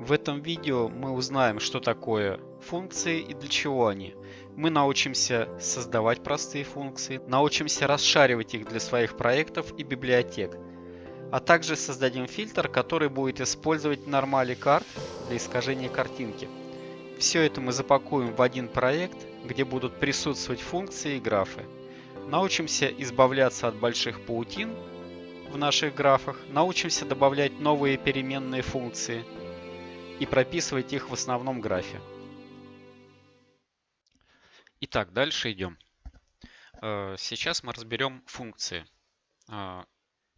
В этом видео мы узнаем, что такое функции и для чего они. Мы научимся создавать простые функции, научимся расшаривать их для своих проектов и библиотек, а также создадим фильтр, который будет использовать нормали карт для искажения картинки. Все это мы запакуем в один проект, где будут присутствовать функции и графы. Научимся избавляться от больших паутин в наших графах, научимся добавлять новые переменные функции и прописывать их в основном графе. Итак, дальше идем. Сейчас мы разберем функции. Я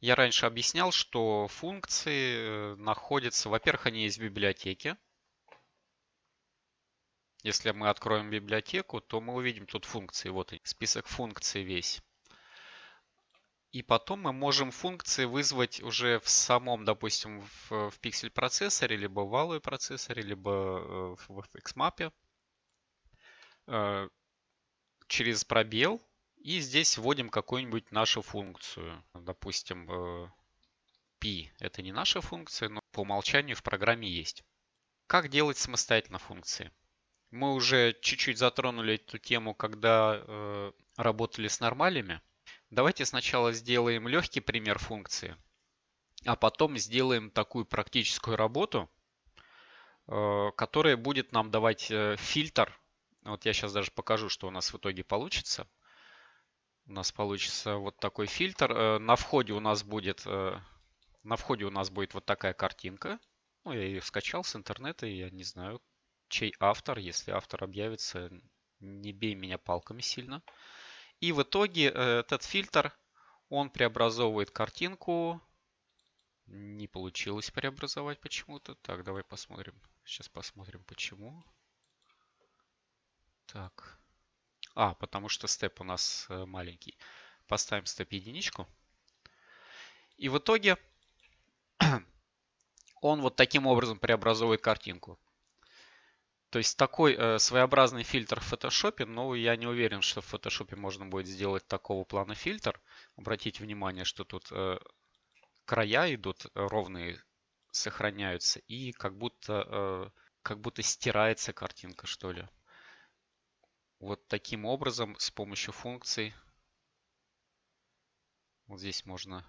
раньше объяснял, что функции находятся, во-первых, они есть в библиотеке. Если мы откроем библиотеку, то мы увидим тут функции. Вот список функций весь. И потом мы можем функции вызвать уже в самом, допустим, в пиксель-процессоре, либо в Alloy процессоре, либо в Xmap через пробел. И здесь вводим какую-нибудь нашу функцию. Допустим, p это не наша функция, но по умолчанию в программе есть. Как делать самостоятельно функции? Мы уже чуть-чуть затронули эту тему, когда работали с нормалями. Давайте сначала сделаем легкий пример функции, а потом сделаем такую практическую работу, которая будет нам давать фильтр. Вот я сейчас даже покажу, что у нас в итоге получится. У нас получится вот такой фильтр. На входе у нас будет вот такая картинка. Ну, я ее скачал с интернета, и я не знаю, чей автор. Если автор объявится, не бей меня палками сильно. И в итоге этот фильтр, он преобразовывает картинку. Не получилось преобразовать почему-то. Так, давай посмотрим. Сейчас посмотрим, почему. Так. Потому что степ у нас маленький. Поставим степ единичку. И в итоге он вот таким образом преобразует картинку. То есть такой своеобразный фильтр в Photoshop, но я не уверен, что в Photoshop можно будет сделать такого плана фильтр. Обратите внимание, что тут края идут ровные, сохраняются, и как будто стирается картинка, что ли. Вот таким образом, с помощью функций, вот здесь можно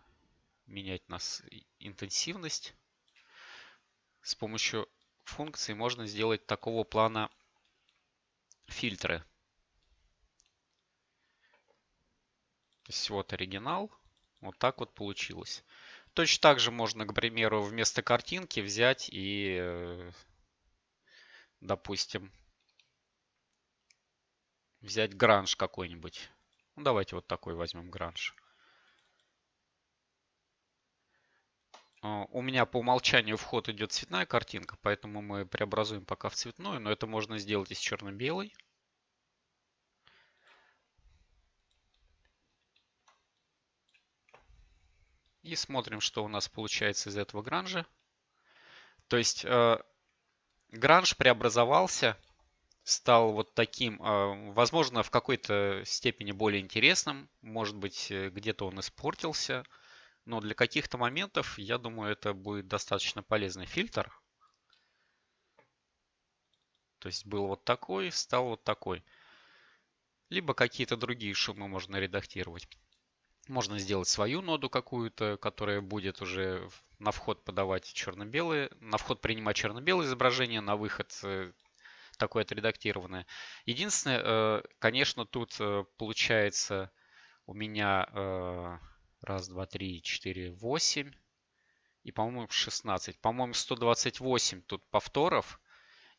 менять интенсивность. С помощью функций можно сделать такого плана фильтры. То есть вот оригинал. Вот так вот получилось. Точно так же можно, к примеру, вместо картинки взять и, допустим, взять гранж какой-нибудь. Ну, давайте вот такой возьмем гранж. У меня по умолчанию вход идет цветная картинка, поэтому мы преобразуем пока в цветную, но это можно сделать и с черно-белой. И смотрим, что у нас получается из этого гранжа. То есть гранж преобразовался, стал вот таким, возможно, в какой-то степени более интересным. Может быть, где-то он испортился. Но для каких-то моментов, я думаю, это будет достаточно полезный фильтр. То есть был вот такой, стал вот такой. Либо какие-то другие шумы можно редактировать. Можно сделать свою ноду какую-то, которая будет уже на вход подавать черно-белые, на вход принимать черно-белое изображение, на выход такое отредактированное. Единственное, конечно, тут получается у меня 1, 2, 3, 4, 8 и, по-моему, 16. По-моему, 128 тут повторов.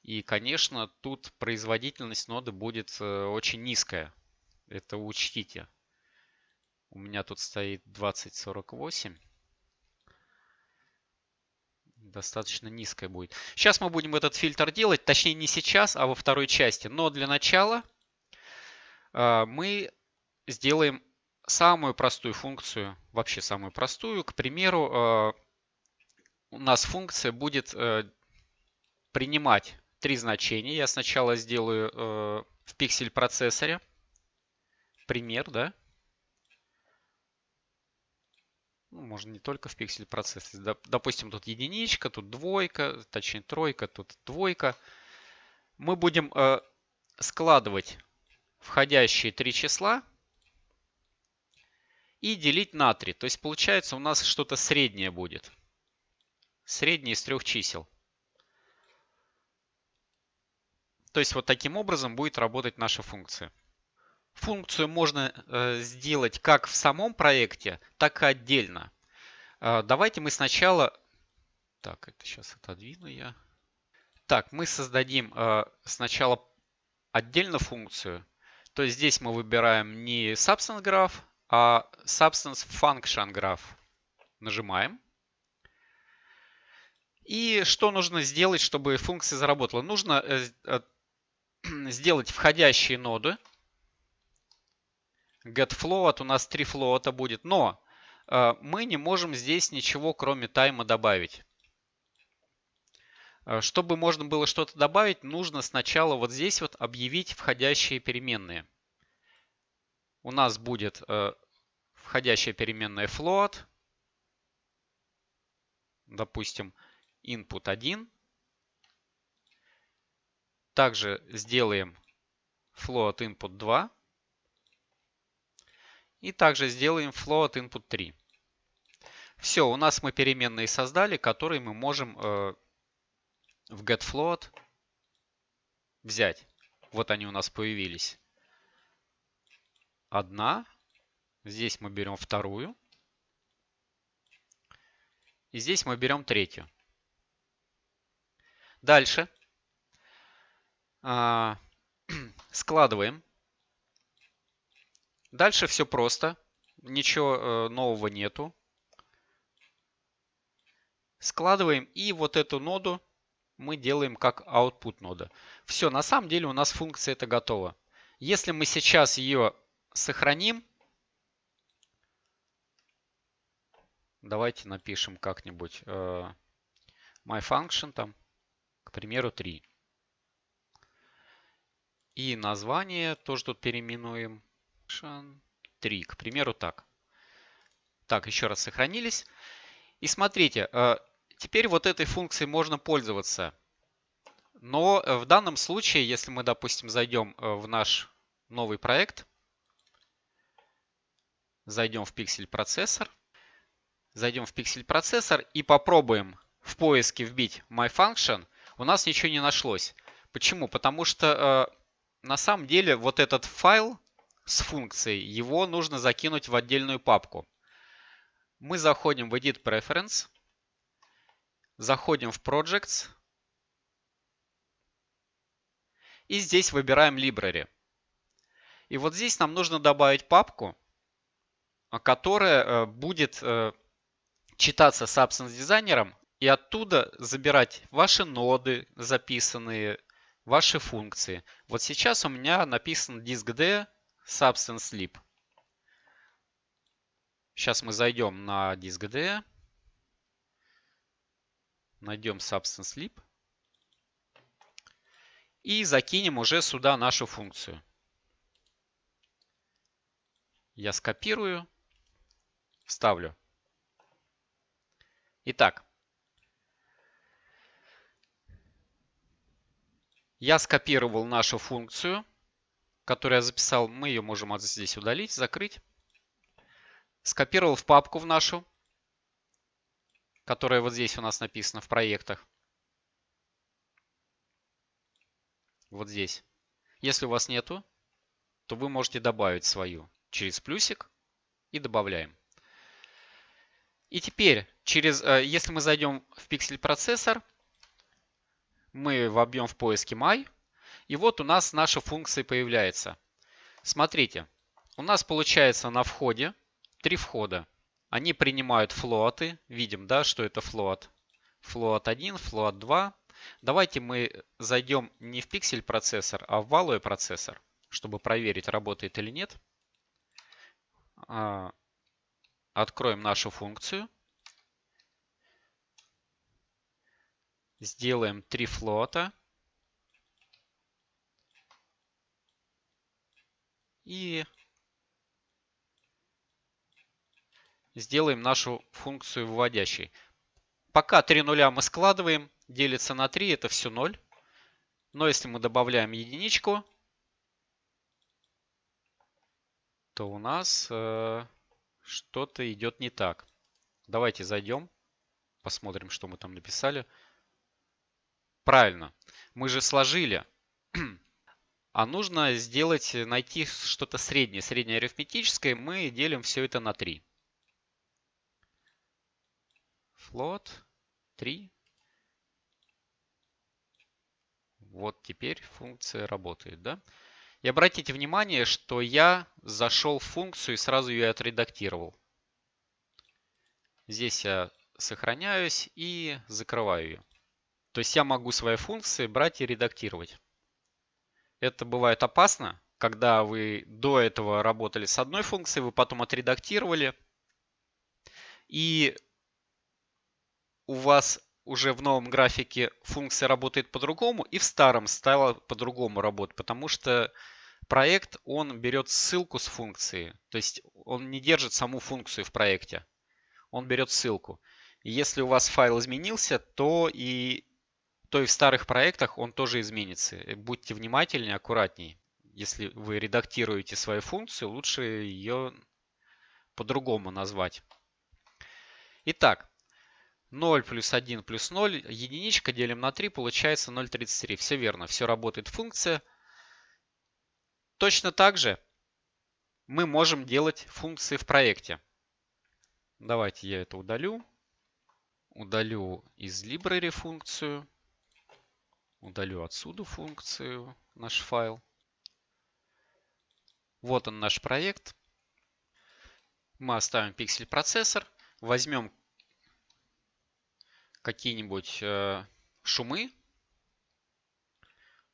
И, конечно, тут производительность ноды будет очень низкая. Это учтите. У меня тут стоит 2048. Достаточно низкая будет. Сейчас мы будем этот фильтр делать. Точнее, не сейчас, а во второй части. Но для начала мы сделаем самую простую функцию. Вообще самую простую. К примеру, у нас функция будет принимать 3 значения. Я сначала сделаю в пиксель-процессоре пример, да? Ну, можно не только в пиксель процесс. Допустим, тут единичка, тут двойка, точнее тройка, тут двойка. Мы будем складывать входящие три числа и делить на 3. То есть получается у нас что-то среднее будет. Среднее из трех чисел. То есть вот таким образом будет работать наша функция. Функцию можно сделать как в самом проекте, так и отдельно. Давайте мы сначала... Так, это сейчас отодвину я. Так, мы создадим сначала отдельно функцию. То есть здесь мы выбираем не Substance Graph, а Substance Function Graph. Нажимаем. И что нужно сделать, чтобы функция заработала? Нужно сделать входящие ноды. GetFloat, у нас 3 флоата будет, но мы не можем здесь ничего кроме тайма добавить. Чтобы можно было что-то добавить, нужно сначала вот здесь вот объявить входящие переменные. У нас будет входящая переменная float, допустим, input 1. Также сделаем float input 2. И также сделаем float input 3. Все, у нас мы переменные создали, которые мы можем в getFloat взять. Вот они у нас появились. Одна. Здесь мы берем вторую. И здесь мы берем третью. Дальше. Складываем. Дальше все просто. Ничего нового нету. Складываем. И вот эту ноду мы делаем как output нода. Все, на самом деле у нас функция эта готова. Если мы сейчас ее сохраним, давайте напишем как-нибудь myFunction, там, к примеру, 3. И название тоже тут переименуем. 3, к примеру, так. Так, еще раз сохранились. И смотрите, теперь вот этой функцией можно пользоваться. Но в данном случае, если мы, допустим, зайдем в наш новый проект, зайдем в пиксель процессор, и попробуем в поиске вбить myFunction, у нас ничего не нашлось. Почему? Потому что на самом деле вот этот файл с функцией, его нужно закинуть в отдельную папку. Мы заходим в Edit Preference, заходим в Projects и здесь выбираем Library. И вот здесь нам нужно добавить папку, которая будет читаться Substance дизайнером и оттуда забирать ваши ноды записанные, ваши функции. Вот сейчас у меня написан diskd Substance lib. Сейчас мы зайдем на diskd, найдем Substance lib и закинем уже сюда нашу функцию. Я скопирую, вставлю. Итак, я скопировал нашу функцию, которую я записал. Мы ее можем здесь удалить, закрыть. Скопировал в папку в нашу, которая вот здесь у нас написана в проектах. Вот здесь. Если у вас нету, то вы можете добавить свою через плюсик и добавляем. И теперь, если мы зайдем в пиксель процессор, мы вобьем в поиске my, и вот у нас наша функция появляется. Смотрите, у нас получается на входе 3 входа. Они принимают флоаты. Видим, да, что это флоат. Флоат 1, флоат 2. Давайте мы зайдем не в пиксель процессор, а в Value процессор, чтобы проверить, работает или нет. Откроем нашу функцию. Сделаем 3 флоата. И сделаем нашу функцию выводящей. Пока 3 нуля мы складываем, делится на 3, это все 0. Но если мы добавляем единичку, то у нас что-то идет не так. Давайте зайдем, посмотрим, что мы там написали. Правильно, мы же сложили. А нужно сделать, найти что-то среднее, среднее арифметическое. Мы делим все это на 3. Float 3. Вот теперь функция работает, да? И обратите внимание, что я зашел в функцию и сразу ее отредактировал. Здесь я сохраняюсь и закрываю ее. То есть я могу свои функции брать и редактировать. Это бывает опасно, когда вы до этого работали с одной функцией, вы потом отредактировали, и у вас уже в новом графике функция работает по-другому, и в старом стала по-другому работать, потому что проект, он берет ссылку с функции, то есть он не держит саму функцию в проекте, он берет ссылку. И если у вас файл изменился, то и в старых проектах он тоже изменится. Будьте внимательнее, аккуратнее. Если вы редактируете свою функцию, лучше ее по-другому назвать. Итак, 0 плюс 1 плюс 0, единичка делим на 3, получается 0,33. Все верно, все работает функция. Точно так же мы можем делать функции в проекте. Давайте я это удалю. Удалю из library функцию. Удалю отсюда функцию, наш файл. Вот он наш проект. Мы оставим пиксель процессор. Возьмем какие-нибудь шумы.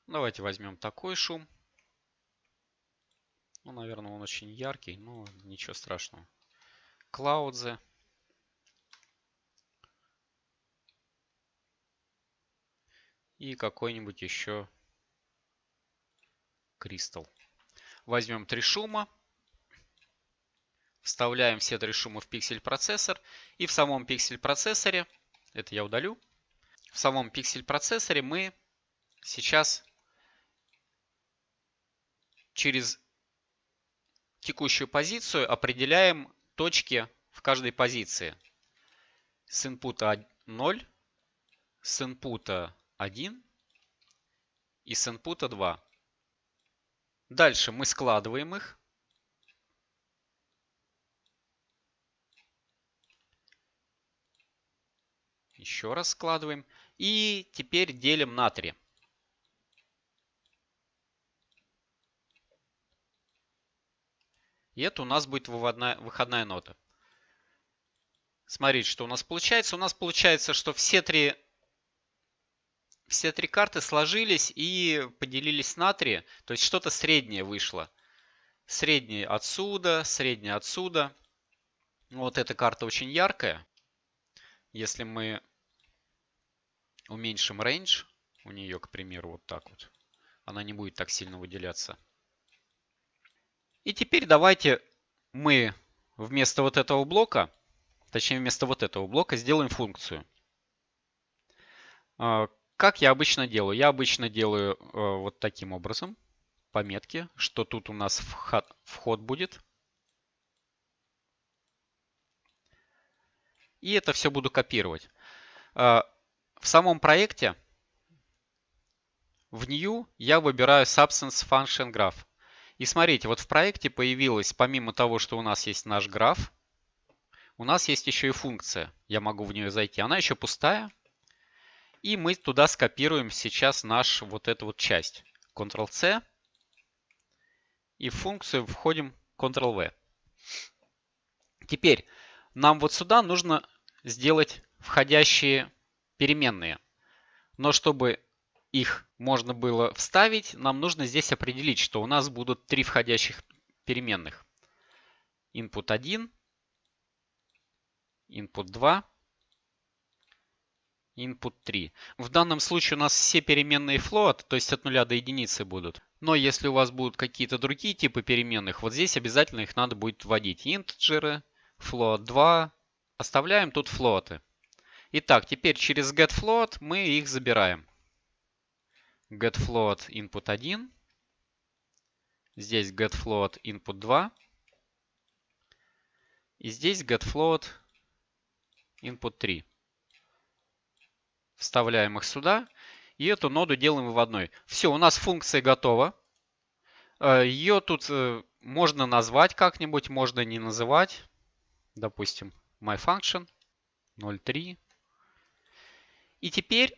Давайте возьмем такой шум. Ну, наверное, он очень яркий, но ничего страшного. Clouds. И какой-нибудь еще Crystal. Возьмем 3 шума. Вставляем все 3 шума в пиксель процессор. И в самом пиксель процессоре, это я удалю, в самом пиксель процессоре мы сейчас через текущую позицию определяем точки в каждой позиции. С инпута 0, с инпута 1 и с инпута 2. Дальше мы складываем их. Еще раз складываем. И теперь делим на 3. И это у нас будет выходная нота. Смотрите, что у нас получается. У нас получается, что все три карты сложились и поделились на 3. То есть что-то среднее вышло. Среднее отсюда, среднее отсюда. Вот эта карта очень яркая. Если мы уменьшим range у нее, к примеру, вот так вот, она не будет так сильно выделяться. И теперь давайте мы вместо вот этого блока, точнее вместо вот этого блока, сделаем функцию. Как я обычно делаю? Я обычно делаю вот таким образом. Пометки, что тут у нас вход будет. И это все буду копировать. В самом проекте в New я выбираю Substance Function Graph. И смотрите, вот в проекте появилось, помимо того, что у нас есть наш граф, у нас есть еще и функция. Я могу в нее зайти. Она еще пустая. И мы туда скопируем сейчас наш вот эту вот часть. Ctrl-C. И в функцию входим Ctrl-V. Теперь нам вот сюда нужно сделать входящие переменные. Но чтобы их можно было вставить, нам нужно здесь определить, что у нас будут 3 входящих переменных. Input 1, Input 2, Input 3. В данном случае у нас все переменные float, то есть от 0 до единицы будут. Но если у вас будут какие-то другие типы переменных, вот здесь обязательно их надо будет вводить. Интеджеры, float 2. Оставляем тут флоты. Итак, теперь через getFloat мы их забираем. getFloat input 1. Здесь getFloat input 2. И здесь getFloat input 3. Вставляем их сюда. И эту ноду делаем выводной. Все, у нас функция готова. Ее тут можно назвать как-нибудь, можно не называть. Допустим, myFunction 0.3. И теперь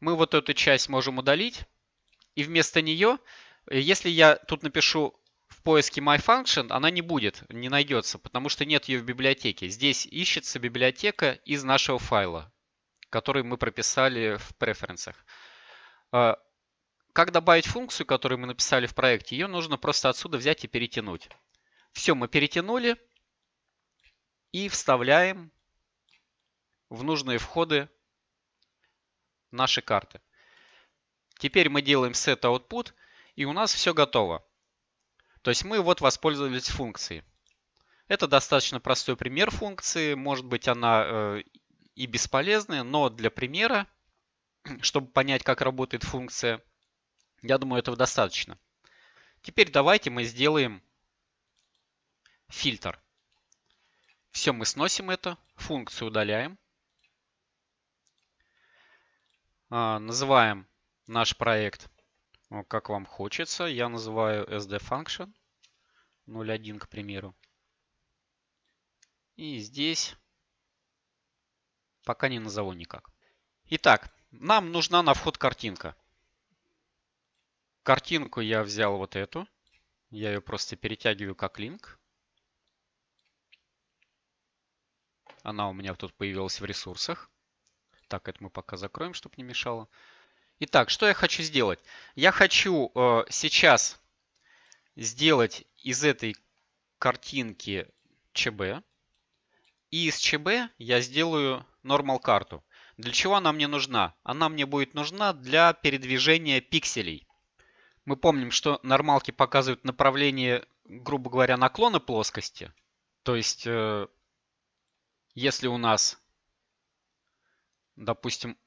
мы вот эту часть можем удалить. И вместо нее, если я тут напишу в поиске myFunction, она не будет, не найдется, потому что нет ее в библиотеке. Здесь ищется библиотека из нашего файла, который мы прописали в преференсах. Как добавить функцию, которую мы написали в проекте? Ее нужно просто отсюда взять и перетянуть. Все, мы перетянули и вставляем в нужные входы наши карты. Теперь мы делаем setOutput, и у нас все готово. То есть мы вот воспользовались функцией. Это достаточно простой пример функции. Может быть, она и бесполезная, но для примера, чтобы понять, как работает функция, я думаю, этого достаточно. Теперь давайте мы сделаем фильтр. Все, мы сносим эту функцию, удаляем. Называем наш проект, как вам хочется. Я называю sdfunction 0.1, к примеру. И здесь пока не назову никак. Итак, нам нужна на вход картинка. Картинку я взял вот эту. Я ее просто перетягиваю как линк. Она у меня тут появилась в ресурсах. Так, это мы пока закроем, чтобы не мешало. Итак, что я хочу сделать? Я хочу сейчас сделать из этой картинки ЧБ. И из ЧБ я сделаю нормал карту. Для чего она мне нужна? Она мне будет нужна для передвижения пикселей. Мы помним, что нормалки показывают направление, грубо говоря, наклона плоскости. То есть, если у нас, допустим,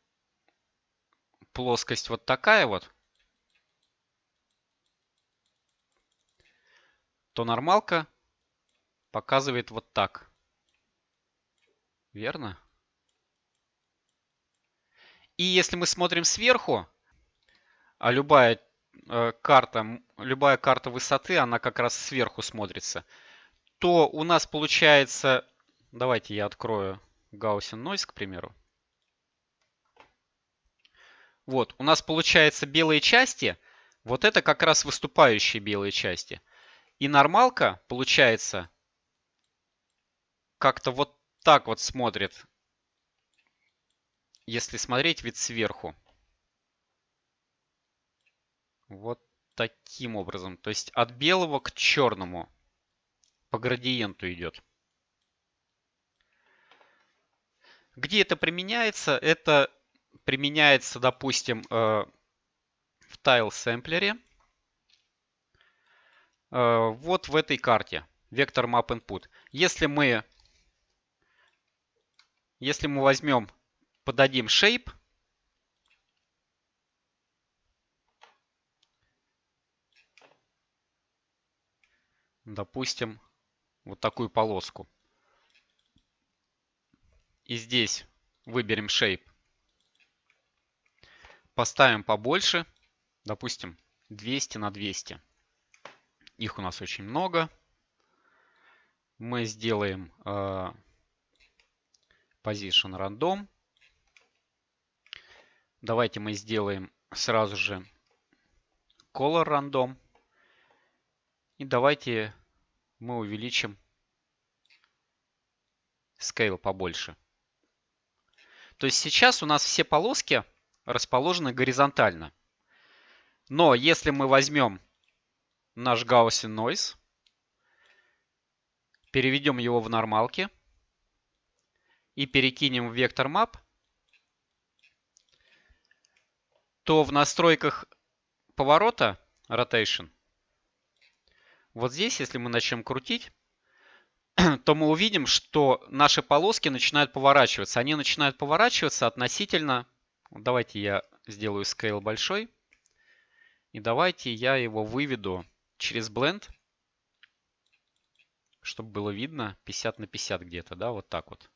плоскость вот такая вот, то нормалка показывает вот так. Верно? И если мы смотрим сверху, а любая карта высоты, она как раз сверху смотрится, то у нас получается, давайте я открою Gaussian Noise, к примеру. Вот, у нас получается белые части, вот это как раз выступающие белые части. И нормалка, получается, как-то вот так вот смотрит, если смотреть вид сверху. Вот таким образом. То есть от белого к черному по градиенту идет. Где это применяется? Это применяется, допустим, в тайл-сэмплере. Вот в этой карте. Vector Map Input. Если мы возьмем, подадим shape, допустим, вот такую полоску. И здесь выберем shape. Поставим побольше, допустим, 200 на 200. Их у нас очень много. Мы сделаем position random. Давайте мы сделаем сразу же color random. И давайте мы увеличим scale побольше. То есть сейчас у нас все полоски расположены горизонтально. Но если мы возьмем наш Gaussian Noise, переведем его в нормалки и перекинем в Vector Map, то в настройках поворота Rotation Вот здесь, если мы начнем крутить, то мы увидим, что наши полоски начинают поворачиваться. Они начинают поворачиваться относительно... Давайте я сделаю scale большой. И давайте я его выведу через Blend, чтобы было видно 50 на 50 где-то, да, вот так вот.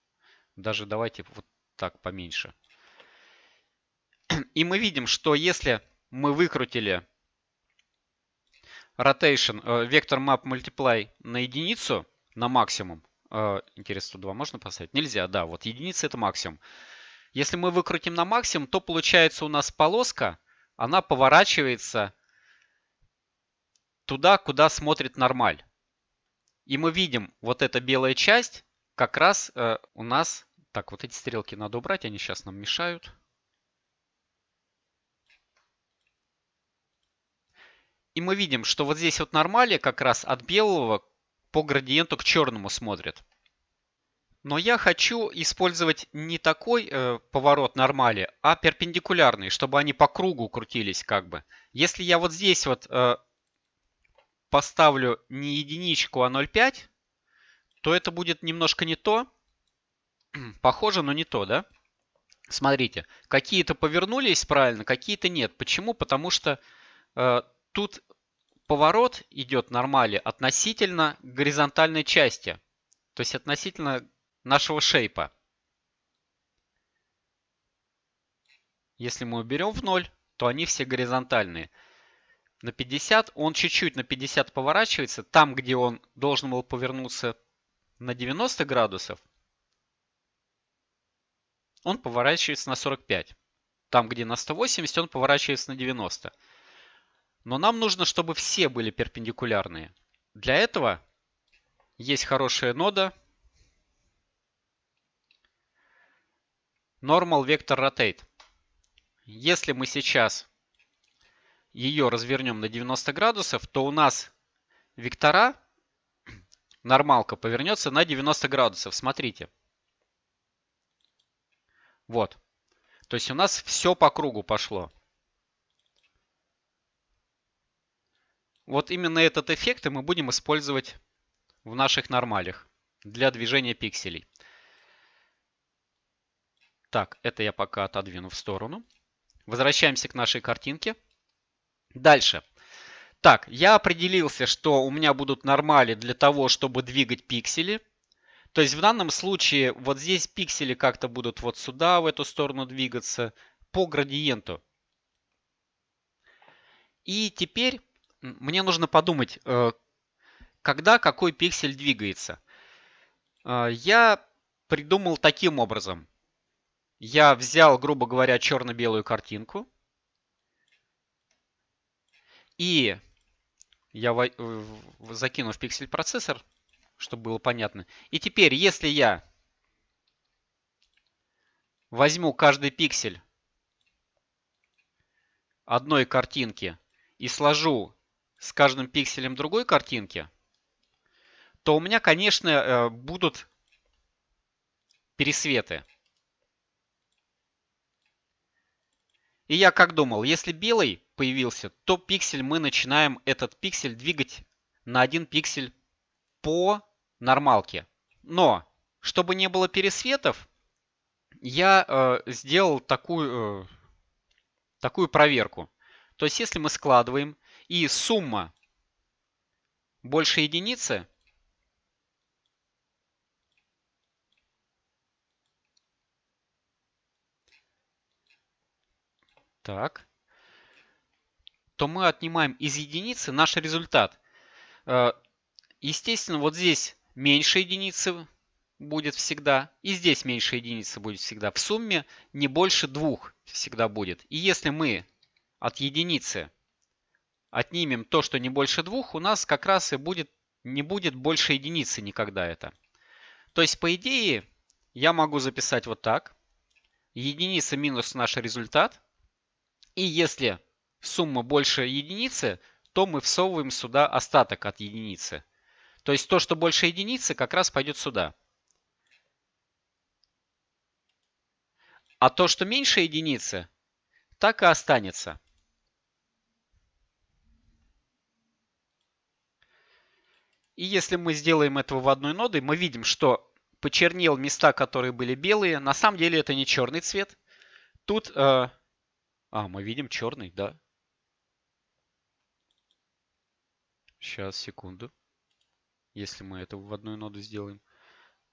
Даже давайте вот так поменьше. И мы видим, что если мы выкрутили rotation, vector map multiply на единицу, на максимум, интерес 102 можно поставить? Нельзя, да, вот единица это максимум. Если мы выкрутим на максимум, то получается у нас полоска, она поворачивается туда, куда смотрит нормаль. И мы видим, вот эта белая часть как раз у нас... Так, вот эти стрелки надо убрать, они сейчас нам мешают. И мы видим, что вот здесь вот нормали как раз от белого по градиенту к черному смотрят. Но я хочу использовать не такой поворот нормали, а перпендикулярный, чтобы они по кругу крутились как бы. Если я вот здесь вот поставлю не единичку, а 0,5, то это будет немножко не то. Похоже, но не то, да? Смотрите, какие-то повернулись правильно, какие-то нет. Почему? Потому что тут поворот идет нормали относительно горизонтальной части. То есть относительно нашего шейпа. Если мы уберем в 0, то они все горизонтальные. На 50 он чуть-чуть на 50 поворачивается. Там, где он должен был повернуться на 90 градусов, он поворачивается на 45. Там, где на 180, он поворачивается на 90. Но нам нужно, чтобы все были перпендикулярные. Для этого есть хорошая нода Normal Vector Rotate. Если мы сейчас ее развернем на 90 градусов, то у нас вектора, нормалка, повернется на 90 градусов. Смотрите. Вот. То есть у нас все по кругу пошло. Вот именно этот эффект мы будем использовать в наших нормалях для движения пикселей. Так, это я пока отодвину в сторону. Возвращаемся к нашей картинке. Дальше. Так, я определился, что у меня будут нормали для того, чтобы двигать пиксели. То есть в данном случае вот здесь пиксели как-то будут вот сюда, в эту сторону двигаться по градиенту. И теперь мне нужно подумать, когда какой пиксель двигается. Я придумал таким образом. Я взял, грубо говоря, черно-белую картинку. И я закину в пиксель процессор, чтобы было понятно. И теперь, если я возьму каждый пиксель одной картинки и сложу с каждым пикселем другой картинки, то у меня, конечно, будут пересветы. И я как думал, если белый появился, то пиксель мы начинаем этот пиксель двигать на один пиксель по нормалке. Но, чтобы не было пересветов, я сделал такую проверку. То есть, если мы складываем и сумма больше единицы, так, то мы отнимаем из единицы наш результат. Естественно, вот здесь меньше единицы будет всегда, и здесь меньше единицы будет всегда. В сумме не больше 2 всегда будет. И если мы от единицы отнимем то, что не больше 2, у нас как раз и не будет больше единицы никогда это. То есть, по идее, я могу записать вот так. Единица минус наш результат. И если сумма больше единицы, то мы всовываем сюда остаток от единицы. То есть то, что больше единицы, как раз пойдет сюда. А то, что меньше единицы, так и останется. И если мы сделаем это выводной нодой, мы видим, что почернел места, которые были белые. На самом деле это не черный цвет. Тут... мы видим черный, да. Сейчас, секунду. Если мы это выводную ноду сделаем.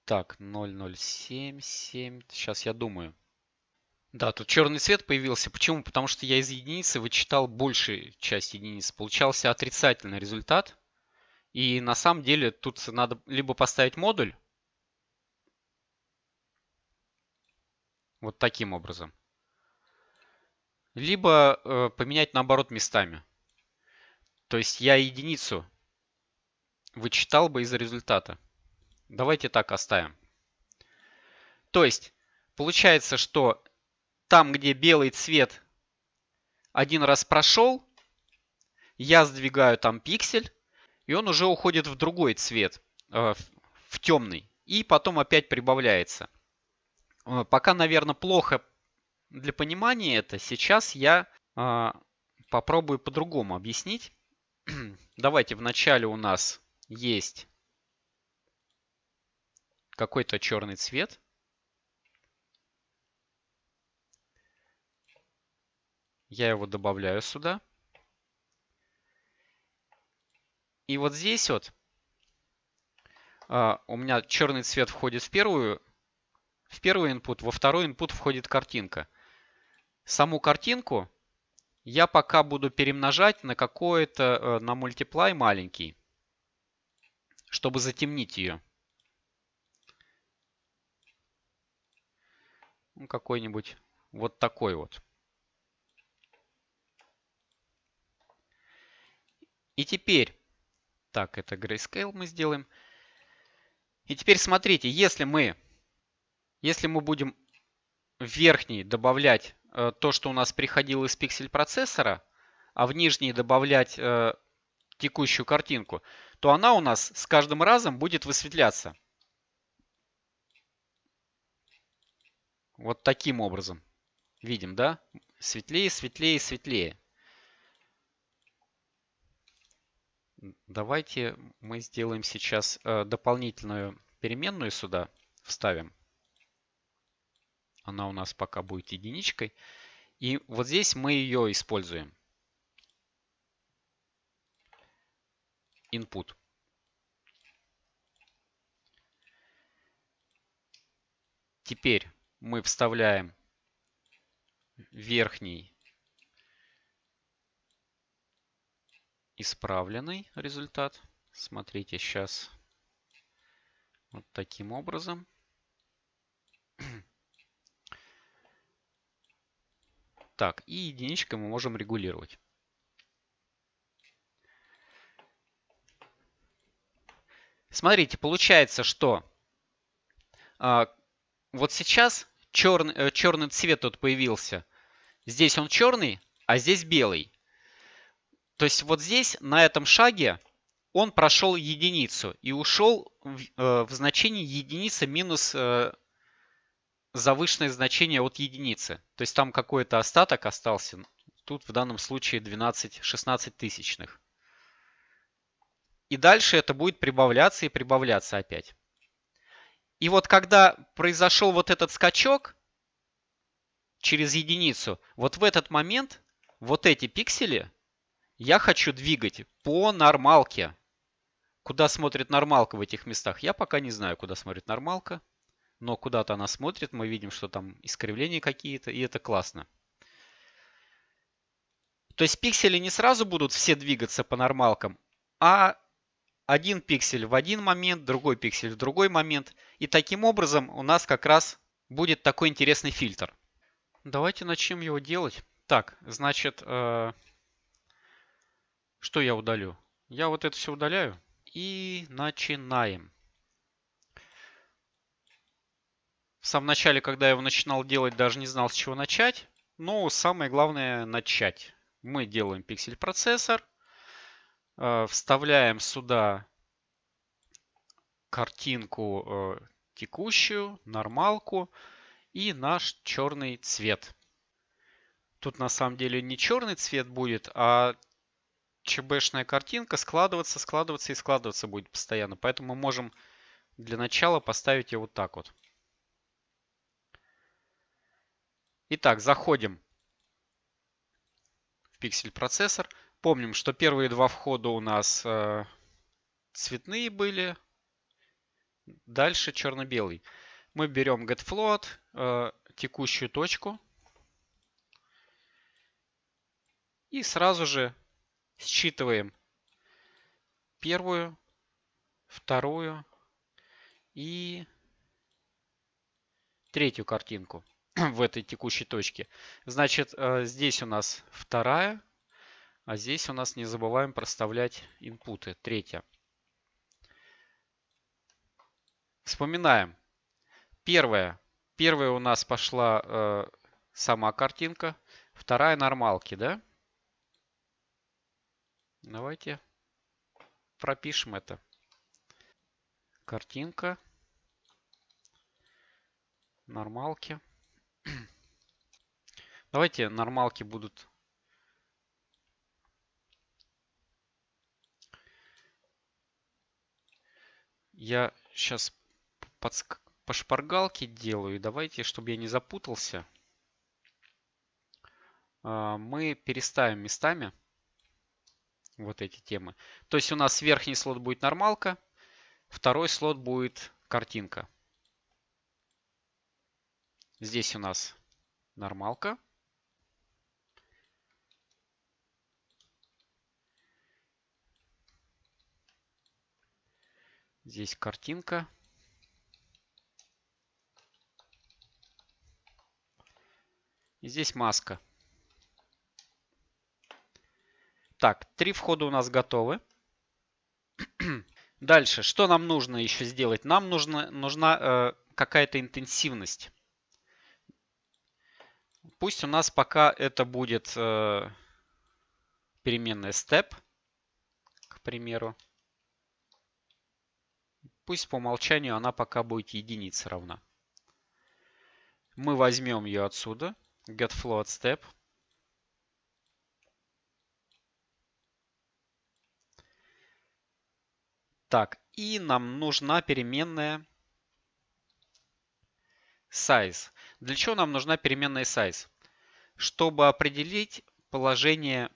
Так, 0,077. Сейчас я думаю. Да, тут черный цвет появился. Почему? Потому что я из единицы вычитал большую часть единиц. Получался отрицательный результат. И на самом деле тут надо либо поставить модуль. Вот таким образом. Либо поменять наоборот местами. То есть я единицу вычитал бы из результата. Давайте так оставим. То есть получается, что там, где белый цвет один раз прошел, я сдвигаю там пиксель, и он уже уходит в другой цвет, в темный. И потом опять прибавляется. Пока, наверное, плохо для понимания это. Сейчас я попробую по-другому объяснить. Давайте вначале у нас есть какой-то черный цвет. Я его добавляю сюда. И вот здесь вот у меня черный цвет входит в первый input, во второй input входит картинка. Саму картинку я пока буду перемножать на какое-то, на multiply маленький, чтобы затемнить ее. Ну, какой-нибудь вот такой вот. И теперь, так, это grayscale мы сделаем. И теперь смотрите, если мы будем в верхний добавлять то, что у нас приходило из пиксель процессора, а в нижний добавлять текущую картинку, то она у нас с каждым разом будет высветляться. Вот таким образом. Видим, да? Светлее, светлее, светлее. Давайте мы сделаем сейчас дополнительную переменную сюда. Вставим. Она у нас пока будет единичкой. И вот здесь мы ее используем. Input. Теперь мы вставляем верхний исправленный результат. Смотрите, сейчас вот таким образом. Так, и единичкой мы можем регулировать. Смотрите, получается, что вот сейчас черный цвет тут появился. Здесь он черный, а здесь белый. То есть вот здесь, на этом шаге, он прошел единицу и ушел в значение единицы минус завышенное значение от единицы. То есть там какой-то остаток остался. Тут в данном случае 16 тысячных. И дальше это будет прибавляться и прибавляться опять. И вот когда произошел вот этот скачок через единицу, вот в этот момент вот эти пиксели я хочу двигать по нормалке. Куда смотрит нормалка в этих местах? Я пока не знаю, куда смотрит нормалка. Но куда-то она смотрит. Мы видим, что там искривления какие-то. И это классно. То есть пиксели не сразу будут все двигаться по нормалкам, а один пиксель в один момент, другой пиксель в другой момент. И таким образом у нас как раз будет такой интересный фильтр. Давайте начнем его делать. Так, значит, что я удалю? Я вот это все удаляю. И начинаем. В самом начале, когда я его начинал делать, даже не знал, с чего начать. Но самое главное начать. Мы делаем пиксель-процессор. Вставляем сюда картинку текущую, нормалку и наш черный цвет. Тут на самом деле не черный цвет будет, а ЧБшная картинка складываться, складываться и складываться будет постоянно. Поэтому мы можем для начала поставить ее вот так вот. Итак, заходим в пиксель процессор. Помним, что первые два входа у нас цветные были, дальше черно-белый. Мы берем getFloat, текущую точку, и сразу же считываем первую, вторую и третью картинку в этой текущей точке. Значит, здесь у нас вторая, а здесь у нас не забываем проставлять инпуты. Третья. Вспоминаем. Первая. Первая у нас пошла сама картинка. Вторая нормалки, да? Давайте пропишем это. Картинка. Нормалки. Давайте нормалки будут. Я сейчас по шпаргалке делаю. И давайте, чтобы я не запутался, мы переставим местами вот эти темы. То есть у нас верхний слот будет нормалка, второй слот будет картинка. Здесь у нас нормалка. Здесь картинка. И здесь маска. Так, 3 входа у нас готовы. Дальше, что нам нужно еще сделать? Нам нужна какая-то интенсивность. Пусть у нас пока это будет переменная step, к примеру. Пусть по умолчанию она пока будет единице равна. Мы возьмем ее отсюда. getFloatStep. Так, и нам нужна переменная size. Для чего нам нужна переменная size? Чтобы определить положение,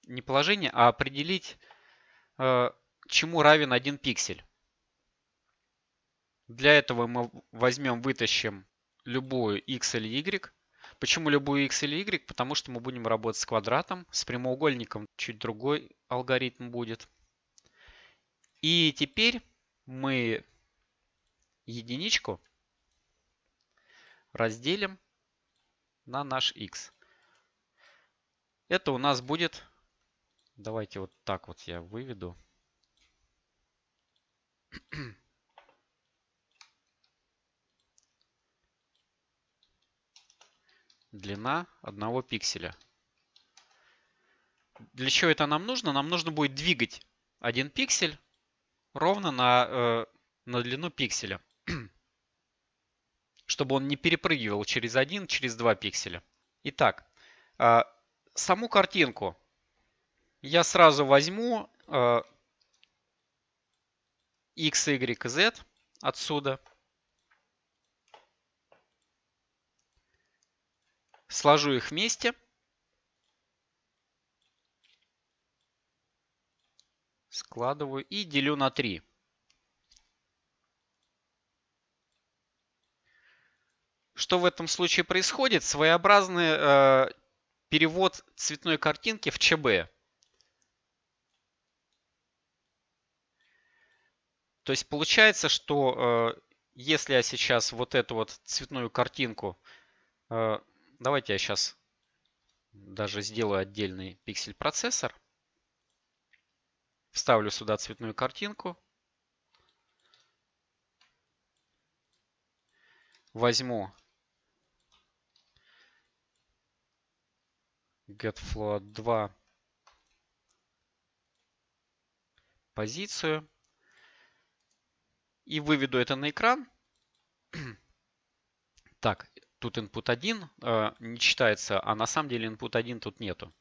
не положение, а определить, чему равен один пиксель. Для этого мы возьмем, вытащим любую x или y. Почему любую x или y? Потому что мы будем работать с квадратом, с прямоугольником чуть другой алгоритм будет. И теперь мы единичку разделим на наш x. Это у нас будет, давайте вот так вот я выведу. Длина одного пикселя. Для чего это нам нужно? Нам нужно будет двигать один пиксель ровно на длину пикселя, чтобы он не перепрыгивал через один, через два пикселя. Итак, саму картинку я сразу возьму x, y, z отсюда. Сложу их вместе. Складываю и делю на 3. Что в этом случае происходит? Своеобразный перевод цветной картинки в ЧБ. То есть получается, что если я сейчас вот эту вот цветную картинку, давайте я сейчас даже сделаю отдельный пиксель-процессор, вставлю сюда цветную картинку, возьму getFloat2 позицию и выведу это на экран. Так, тут input 1 не читается, а на самом деле input 1 тут нету.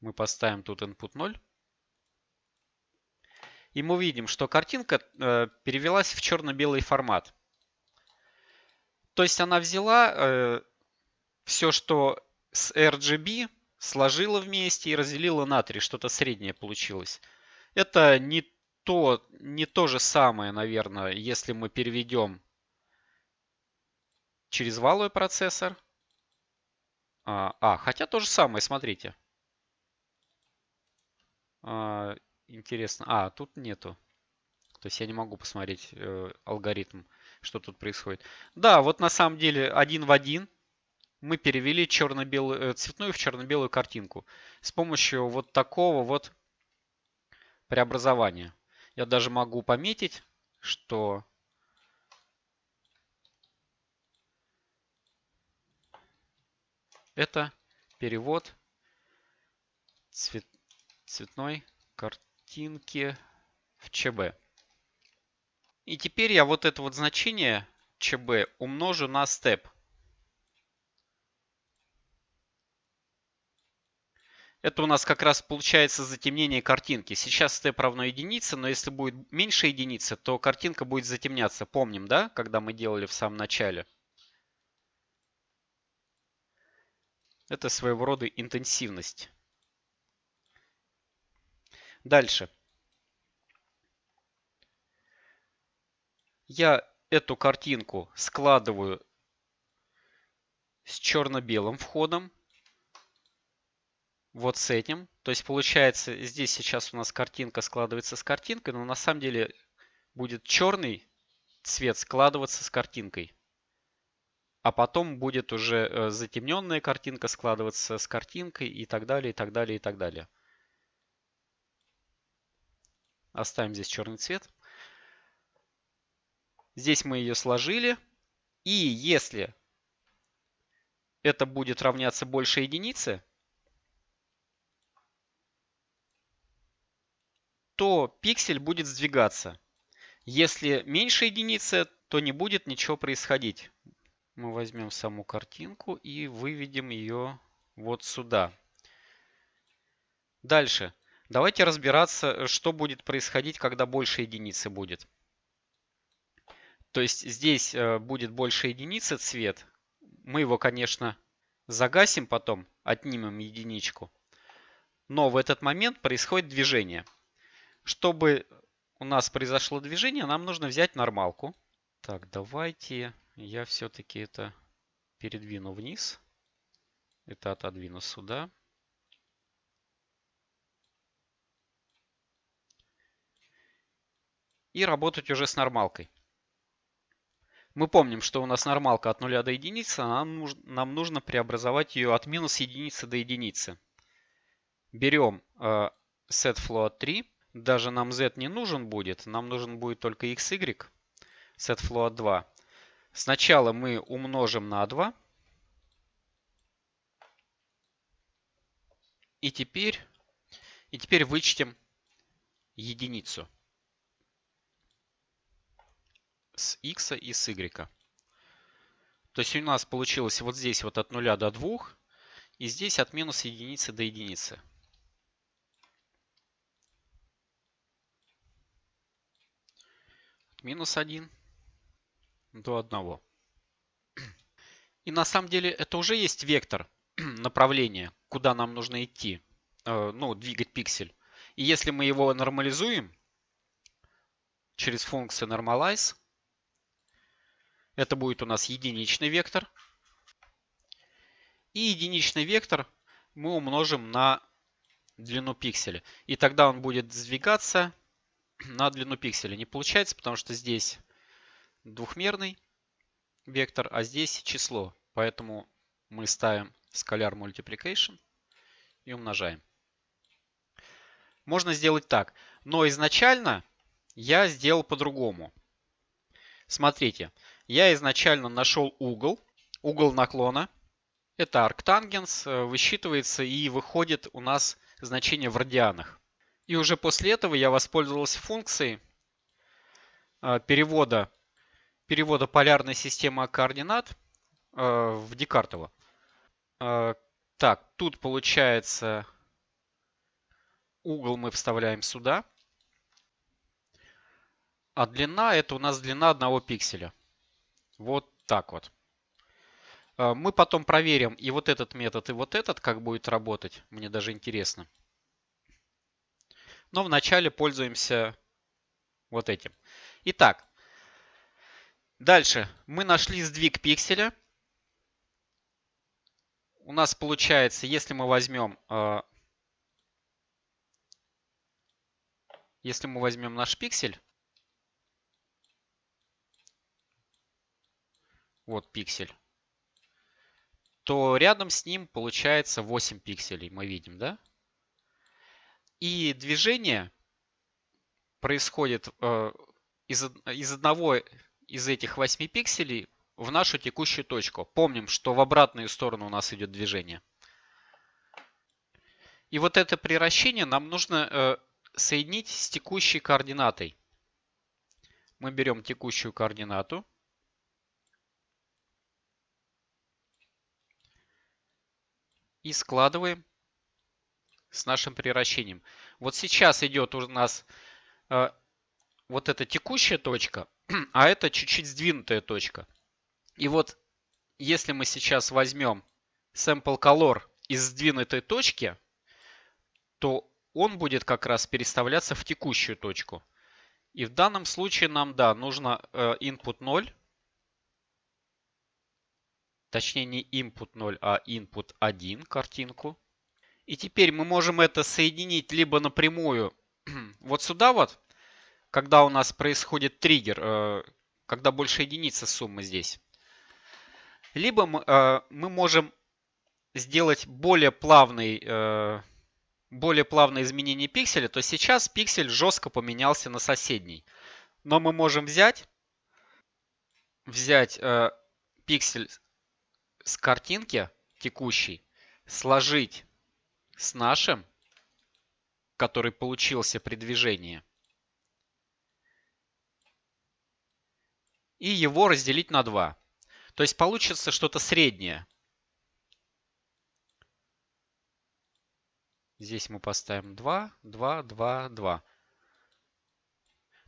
Мы поставим тут input 0. И мы видим, что картинка перевелась в черно-белый формат. То есть она взяла все, что с RGB, сложила вместе и разделила на 3. Что-то среднее получилось. Это не то же самое, наверное, если мы переведем через валовый процессор. Хотя то же самое, смотрите. Интересно. Тут нету. То есть я не могу посмотреть алгоритм, что тут происходит. Да, вот на самом деле один в один мы перевели цветную в черно-белую картинку с помощью вот такого вот преобразования. Я даже могу пометить, что это перевод цветной картинки в ЧБ. И теперь я вот это вот значение ЧБ умножу на step. Это у нас как раз получается затемнение картинки. Сейчас step равно единице, но если будет меньше единицы, то картинка будет затемняться. Помним, да, когда мы делали в самом начале? Это своего рода интенсивность. Дальше. Я эту картинку складываю с черно-белым входом. Вот с этим. То есть получается, здесь сейчас у нас картинка складывается с картинкой, но на самом деле будет черный цвет складываться с картинкой. А потом будет уже затемненная картинка складываться с картинкой и так далее, и так далее, и так далее. Оставим здесь черный цвет. Здесь мы ее сложили. И если это будет равняться больше единицы, то пиксель будет сдвигаться. Если меньше единицы, то не будет ничего происходить. Мы возьмем саму картинку и выведем ее вот сюда. Дальше. Давайте разбираться, что будет происходить, когда больше единицы будет. То есть здесь будет больше единицы цвет. Мы его, конечно, загасим потом, отнимем единичку. Но в этот момент происходит движение. Чтобы у нас произошло движение, нам нужно взять нормалку. Так, давайте я все-таки это передвину вниз. Это отодвину сюда. И работать уже с нормалкой. Мы помним, что у нас нормалка от 0 до единицы, а нам нужно преобразовать ее от минус единицы до единицы. Берем setFloat 3. Даже нам z не нужен будет, нам нужен будет только x, y. setFloat 2. Сначала мы умножим на 2. И теперь вычтем единицу с x и с y. То есть у нас получилось вот здесь вот от 0 до 2, и здесь от минус единицы до единицы. От минус 1 до 1. И на самом деле это уже есть вектор направления, куда нам нужно идти, двигать пиксель. И если мы его нормализуем через функцию normalize, это будет у нас единичный вектор. И единичный вектор мы умножим на длину пикселя. И тогда он будет сдвигаться на длину пикселя. Не получается, потому что здесь двухмерный вектор, а здесь число. Поэтому мы ставим scalar multiplication и умножаем. Можно сделать так. Но изначально я сделал по-другому. Смотрите, я изначально нашел угол наклона. Это арктангенс, высчитывается и выходит у нас значение в радианах. И уже после этого я воспользовался функцией перевода полярной системы координат в Декартово. Так, тут получается Угол мы вставляем сюда. А длина — это у нас длина одного пикселя. Вот так вот. Мы потом проверим и вот этот метод, и вот этот, как будет работать. Мне даже интересно. Но вначале пользуемся вот этим. Итак, дальше мы нашли сдвиг пикселя. У нас получается, если мы возьмем наш пиксель, вот пиксель, то рядом с ним получается 8 пикселей, мы видим, да? И движение происходит из одного из этих 8 пикселей в нашу текущую точку. Помним, что в обратную сторону у нас идет движение. И вот это приращение нам нужно соединить с текущей координатой. Мы берем текущую координату. И складываем с нашим приращением. Вот сейчас идет у нас вот эта текущая точка, а это чуть-чуть сдвинутая точка. И вот если мы сейчас возьмем sample color из сдвинутой точки, то он будет как раз переставляться в текущую точку. И в данном случае нам, да, нужно input 0. Точнее не input 0, а input 1 картинку. И теперь мы можем это соединить либо напрямую вот сюда вот, когда у нас происходит триггер, когда больше единицы суммы здесь. Либо мы можем сделать более плавное изменение пикселя, то сейчас пиксель жестко поменялся на соседний. Но мы можем взять пиксель с картинки текущей, сложить с нашим, который получился при движении, и его разделить на 2. То есть получится что-то среднее. Здесь мы поставим 2, 2, 2, 2.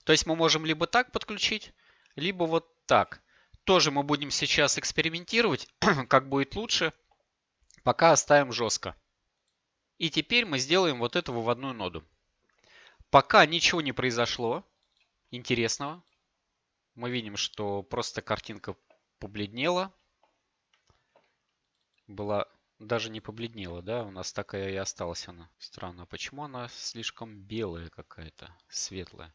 То есть мы можем либо так подключить, либо вот так. Тоже мы будем сейчас экспериментировать, как будет лучше. Пока оставим жестко. И теперь мы сделаем вот эту выводную ноду. Пока ничего не произошло интересного. Мы видим, что просто картинка побледнела. Была даже не побледнела, да? У нас такая и осталась она. Странно, а почему она слишком белая какая-то, светлая?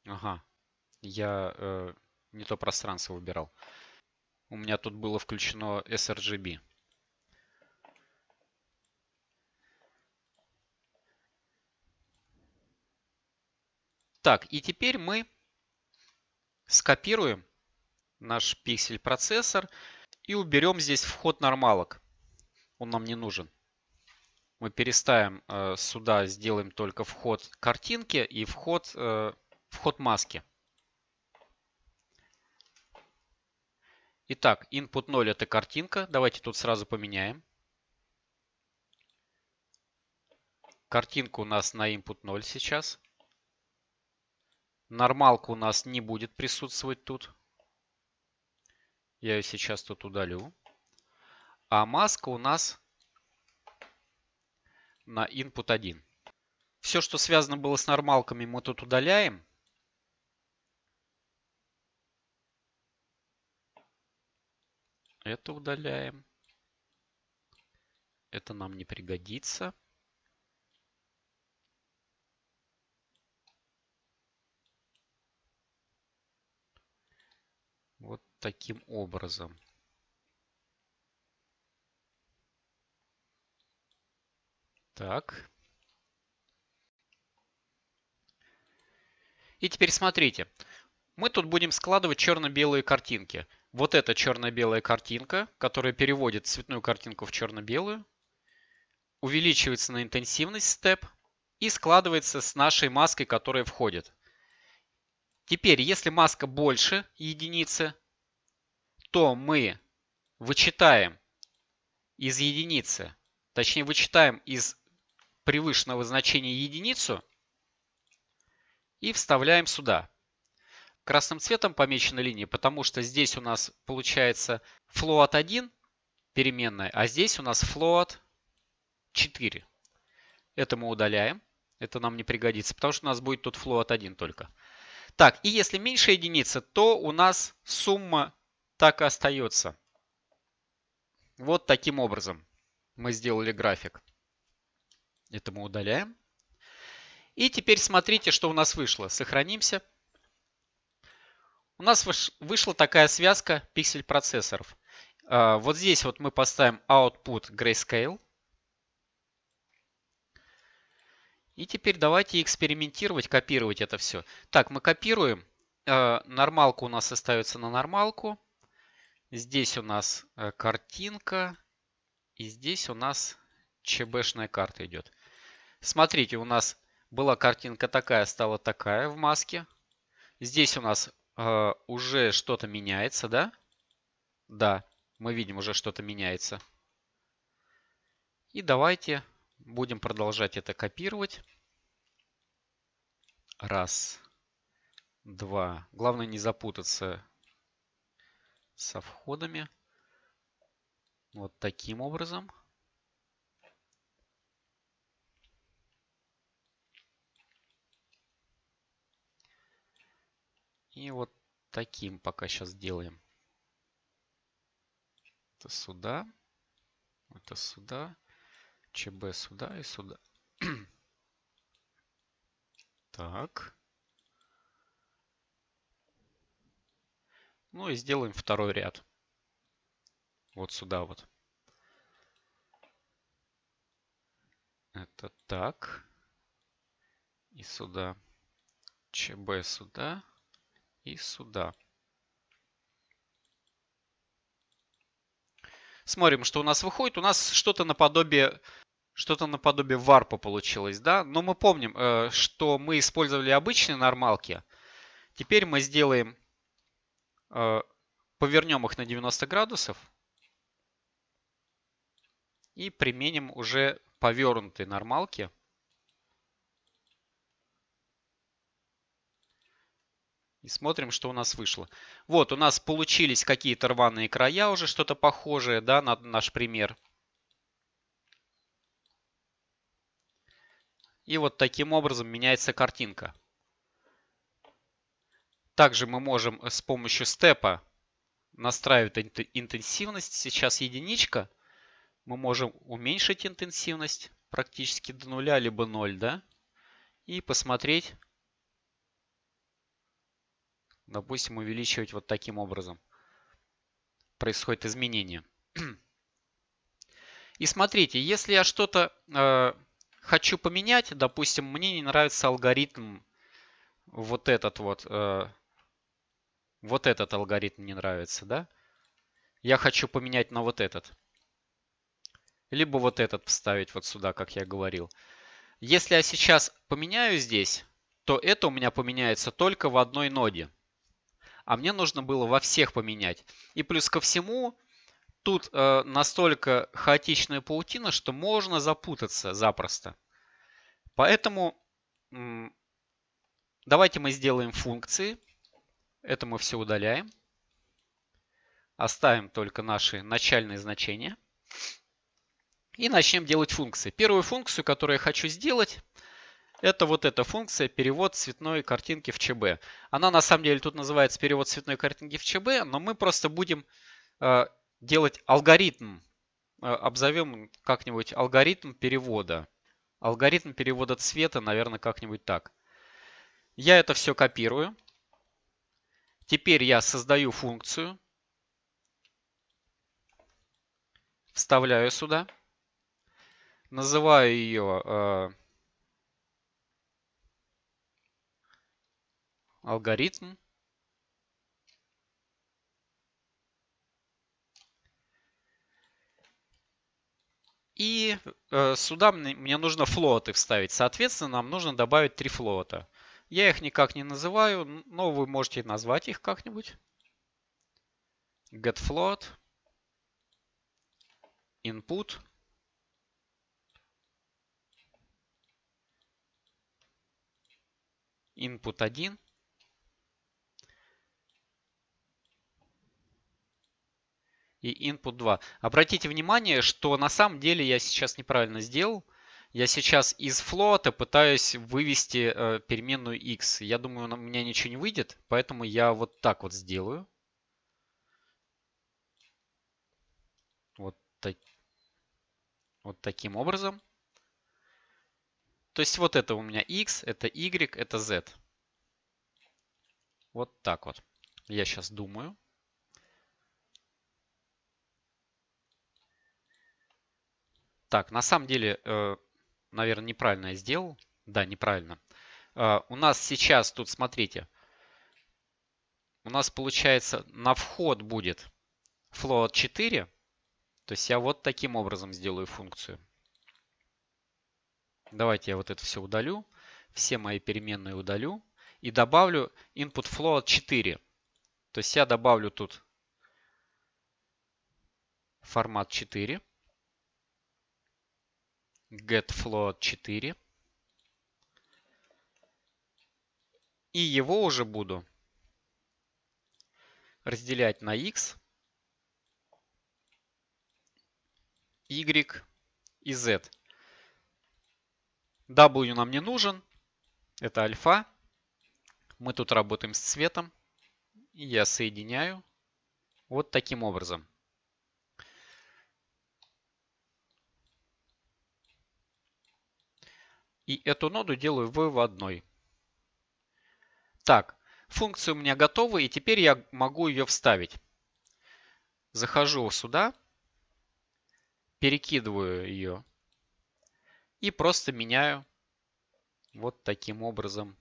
Ага, я не то пространство выбирал. У меня тут было включено sRGB. Так, и теперь мы скопируем наш пиксель-процессор и уберем здесь вход нормалок. Он нам не нужен. Мы переставим сюда, сделаем только вход картинки и вход маски. Итак, input 0 это картинка. Давайте тут сразу поменяем. Картинка у нас на input 0 сейчас. Нормалка у нас не будет присутствовать тут. Я ее сейчас тут удалю. А маска у нас на input 1. Все, что связано было с нормалками, мы тут удаляем. Это удаляем. Это нам не пригодится. Вот таким образом. Так. И теперь смотрите. Мы тут будем складывать черно-белые картинки. Вот эта черно-белая картинка, которая переводит цветную картинку в черно-белую, увеличивается на интенсивность степ и складывается с нашей маской, которая входит. Теперь, если маска больше единицы, то мы вычитаем из единицы точнее вычитаем из превышенного значения единицу и вставляем сюда. Красным цветом помечена линия, потому что здесь у нас получается float 1 переменная, а здесь у нас float 4. Это мы удаляем. Это нам не пригодится, потому что у нас будет тут float 1 только. Так, и если меньше единицы, то у нас сумма так и остается. Вот таким образом мы сделали график. Это мы удаляем. И теперь смотрите, что у нас вышло. Сохранимся. У нас вышла такая связка пиксель-процессоров. Вот здесь вот мы поставим output grayscale. И теперь давайте экспериментировать, копировать это все. Так, мы копируем. Нормалка у нас остается на нормалку. Здесь у нас картинка. И здесь у нас ЧБшная карта идет. Смотрите, у нас была картинка такая, стала такая в маске. Здесь у нас уже что-то меняется, да? Да, мы видим, уже что-то меняется. И давайте будем продолжать это копировать. Раз, два. Главное не запутаться со входами. Вот таким образом. И вот таким пока сейчас делаем. Это сюда. Это сюда. ЧБ сюда и сюда. Так. Ну и сделаем второй ряд. Вот сюда вот. Это так. И сюда. ЧБ сюда и сюда. Смотрим, что у нас выходит. У нас что-то наподобие варпа получилось, да? Но мы помним, что мы использовали обычные нормалки. Теперь мы сделаем, повернем их на 90 градусов и применим уже повернутые нормалки. И смотрим, что у нас вышло. Вот, у нас получились какие-то рваные края, уже что-то похожее, да, на наш пример. И вот таким образом меняется картинка. Также мы можем с помощью степа настраивать интенсивность. Сейчас единичка. Мы можем уменьшить интенсивность практически до нуля, либо 0, да? И посмотреть. Допустим, увеличивать вот таким образом. Происходит изменение. И смотрите, если я что-то хочу поменять, допустим, мне не нравится алгоритм вот этот вот. Вот этот алгоритм не нравится, да? Я хочу поменять на вот этот. Либо вот этот вставить вот сюда, как я говорил. Если я сейчас поменяю здесь, то это у меня поменяется только в одной ноде. А мне нужно было во всех поменять. И плюс ко всему, тут настолько хаотичная паутина, что можно запутаться запросто. Поэтому давайте мы сделаем функции. Это мы все удаляем. Оставим только наши начальные значения. И начнем делать функции. Первую функцию, которую я хочу сделать, это вот эта функция перевод цветной картинки в ЧБ. Она на самом деле тут называется перевод цветной картинки в ЧБ, но мы просто будем делать алгоритм. Обзовем как-нибудь алгоритм перевода. Алгоритм перевода цвета, наверное, как-нибудь так. Я это все копирую. Теперь я создаю функцию. Вставляю сюда. Называю ее алгоритм. И сюда мне нужно флоты вставить. Соответственно, нам нужно добавить 3 флота. Я их никак не называю, но вы можете назвать их как-нибудь. getFloat, input input 1 и input 2. Обратите внимание, что на самом деле я сейчас неправильно сделал. Я сейчас из float пытаюсь вывести переменную x. Я думаю, у меня ничего не выйдет, поэтому я вот так вот сделаю. Вот, вот таким образом. То есть вот это у меня x, это y, это z. Вот так вот. Я сейчас думаю. Так, на самом деле, наверное, неправильно я сделал. Да, неправильно. У нас сейчас тут, смотрите, у нас получается на вход будет float 4. То есть я вот таким образом сделаю функцию. Давайте я вот это все удалю. Все мои переменные удалю. И добавлю input float 4. То есть я добавлю тут формат 4. Get float 4. И его уже буду разделять на x, y и z. W нам не нужен. Это альфа. Мы тут работаем с цветом. И я соединяю вот таким образом. И эту ноду делаю выводной. Так, функция у меня готова, и теперь я могу ее вставить. Захожу сюда, перекидываю ее и просто меняю вот таким образом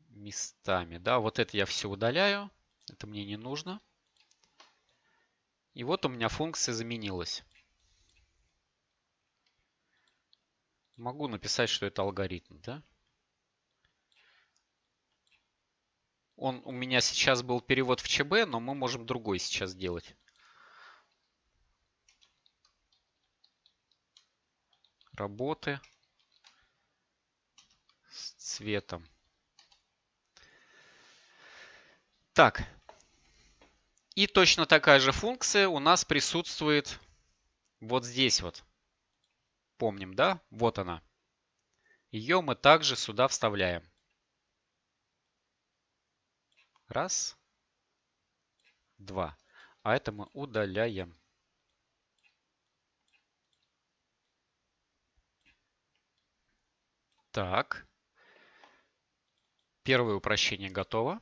местами. Да, вот это я все удаляю, это мне не нужно. И вот у меня функция заменилась. Могу написать, что это алгоритм, да? У меня сейчас был перевод в ЧБ, но мы можем другой сейчас сделать. Работы с цветом. Так. И точно такая же функция у нас присутствует вот здесь вот. Помним, да? Вот она. Ее мы также сюда вставляем. Раз. Два. А это мы удаляем. Так. Первое упрощение готово.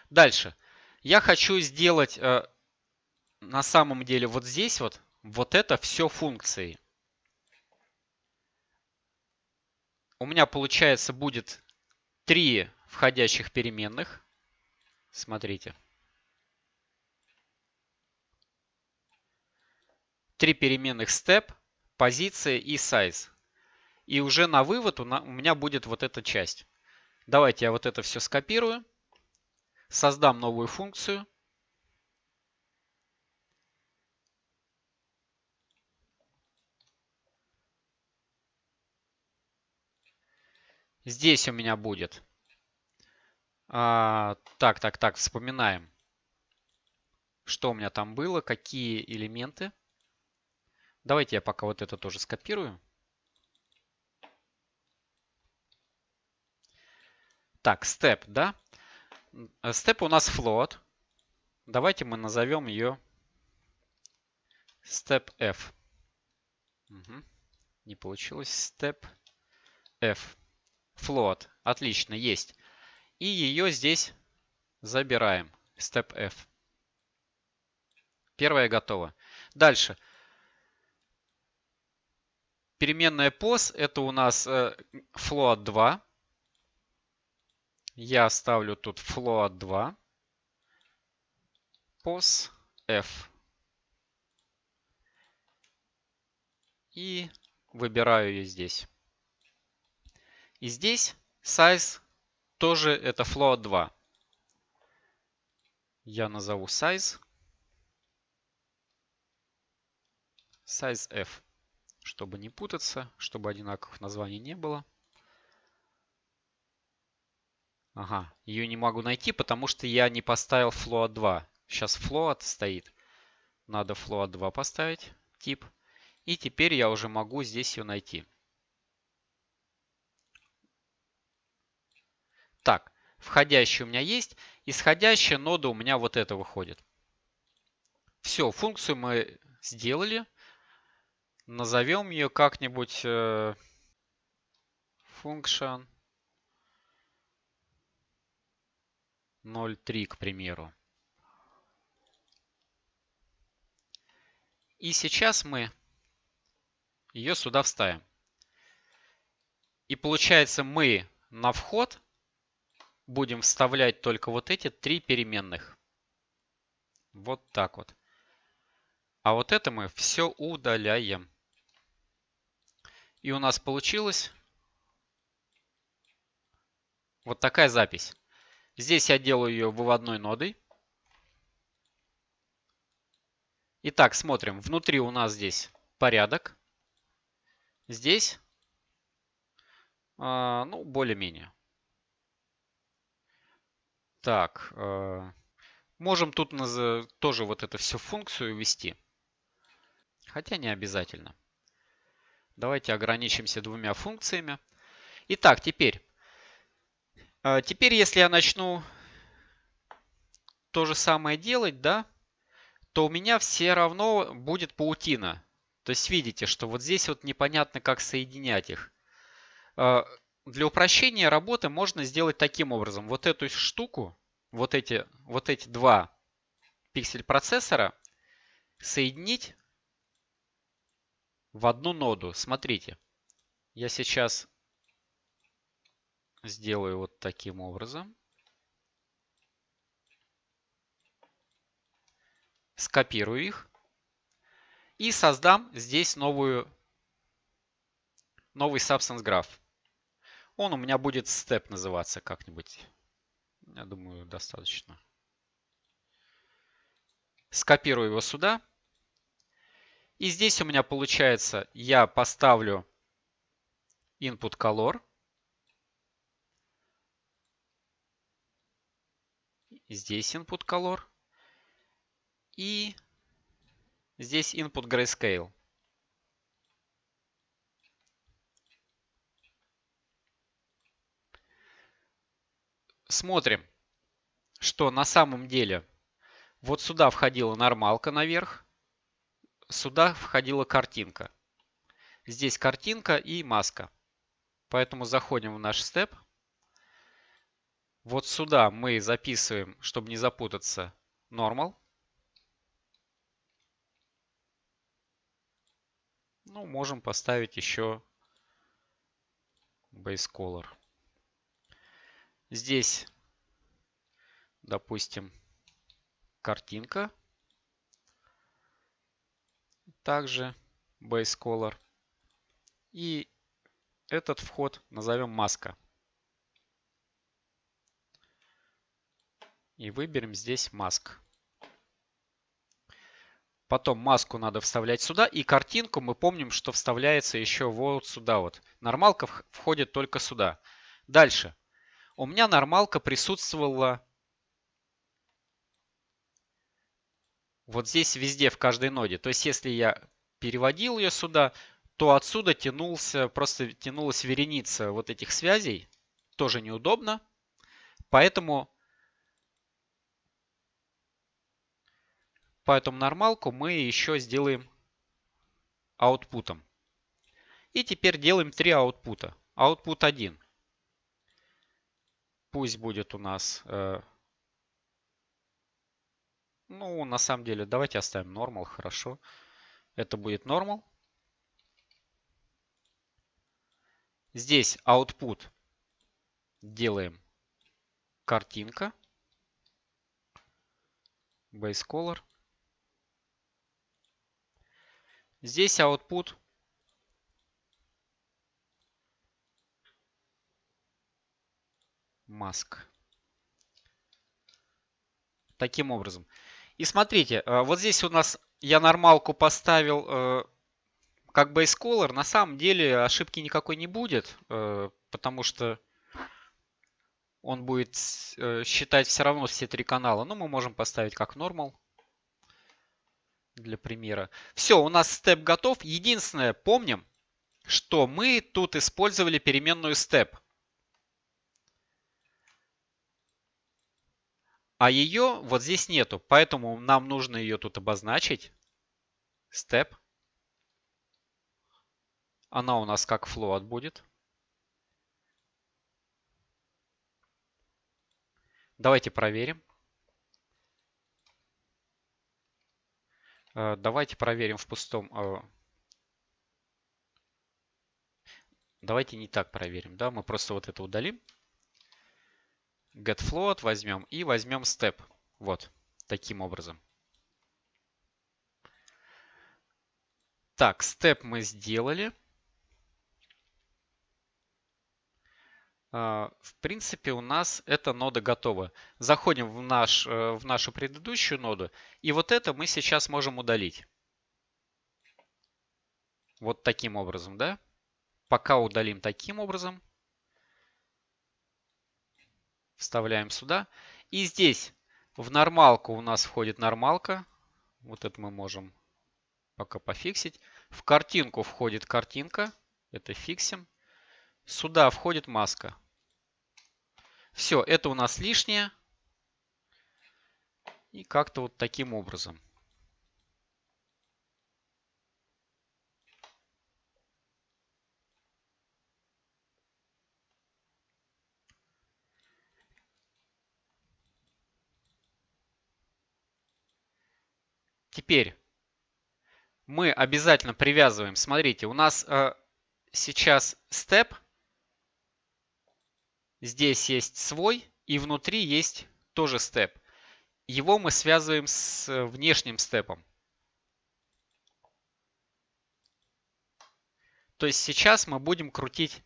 Дальше. Я хочу сделать на самом деле вот здесь вот это все функции. У меня получается будет 3 входящих переменных. Смотрите. 3 переменных step, позиция и size. И уже на вывод у меня будет вот эта часть. Давайте я вот это все скопирую. Создам новую функцию. Здесь у меня будет. Так, вспоминаем. Что у меня там было, какие элементы. Давайте я пока вот это тоже скопирую. Так, step, да? Step у нас float. Давайте мы назовем ее step f. Угу. Не получилось. Step f. Float. Отлично, есть. И ее здесь забираем. Step f. Первая готова. Дальше. Переменная pos это у нас float 2. Я ставлю тут float 2. Pos f. И выбираю ее здесь. И здесь size тоже это float 2. Я назову size. Size f. Чтобы не путаться, чтобы одинаковых названий не было. Ага, ее не могу найти, потому что я не поставил float 2. Сейчас float стоит. Надо float 2 поставить, тип. И теперь я уже могу здесь ее найти. Так, входящая у меня есть. Исходящая нода у меня вот это выходит. Все, функцию мы сделали. Назовем ее как-нибудь function 0.3, к примеру. И сейчас мы ее сюда вставим. И получается, мы на вход будем вставлять только вот эти 3 переменных. Вот так вот. А вот это мы все удаляем. И у нас получилась вот такая запись. Здесь я делаю ее выводной нодой. Итак, смотрим. Внутри у нас здесь порядок. Здесь, ну, более-менее. Так, можем тут тоже вот эту всю функцию ввести. Хотя не обязательно. Давайте ограничимся 2 функциями. Итак, теперь если я начну то же самое делать, да, то у меня все равно будет паутина. То есть видите, что вот здесь вот непонятно, как соединять их. Для упрощения работы можно сделать таким образом. Вот эту штуку, вот эти 2 пиксель процессора соединить в одну ноду. Смотрите, я сейчас сделаю вот таким образом. Скопирую их. И создам здесь новый Substance Graph. Он у меня будет Step называться как-нибудь. Я думаю, достаточно. Скопирую его сюда. И здесь у меня получается, я поставлю input color. Здесь input color. И здесь input grayscale. Смотрим, что на самом деле вот сюда входила нормалка наверх. Сюда входила картинка. Здесь картинка и маска. Поэтому заходим в наш степ. Вот сюда мы записываем, чтобы не запутаться, normal. Ну, можем поставить еще base color. Здесь, допустим, картинка. Также base color. И этот вход назовем маска. И выберем здесь маск. Потом маску надо вставлять сюда. И картинку мы помним, что вставляется еще вот сюда вот. Нормалка входит только сюда. Дальше. У меня нормалка присутствовала вот здесь везде, в каждой ноде. То есть, если я переводил ее сюда, то отсюда просто тянулась вереница вот этих связей. Тоже неудобно. Поэтому нормалку мы еще сделаем аутпутом. И теперь делаем 3 аутпута. Output 1. Пусть будет у нас... ну, на самом деле, давайте оставим normal, хорошо. Это будет normal. Здесь output делаем картинка. Base color. Здесь output mask. Таким образом. И смотрите, вот здесь у нас я нормалку поставил как base color. На самом деле ошибки никакой не будет, потому что Он будет считать все равно все три канала. Но мы можем поставить как normal для примера. Все, у нас степ готов. Единственное, помним, что мы тут использовали переменную step. А ее вот здесь нету. Поэтому нам нужно ее тут обозначить. Step. Она у нас как float будет. Давайте проверим. Давайте проверим в пустом. Давайте не так проверим. Да? Мы просто вот это удалим. GetFloat возьмем и возьмем step. Вот, таким образом. Так, step мы сделали. В принципе, у нас эта нода готова. Заходим в нашу предыдущую ноду. И вот это мы сейчас можем удалить. Вот таким образом, да? Пока удалим таким образом. Вставляем сюда. И здесь в нормалку у нас входит нормалка. Вот это мы можем пока пофиксить. В картинку входит картинка. Это фиксим. Сюда входит маска. Все, это у нас лишнее. И как-то вот таким образом. Теперь мы обязательно привязываем. Смотрите, у нас сейчас step. Здесь есть свой, и внутри есть тоже step. Его мы связываем с внешним степом. То есть сейчас мы будем крутить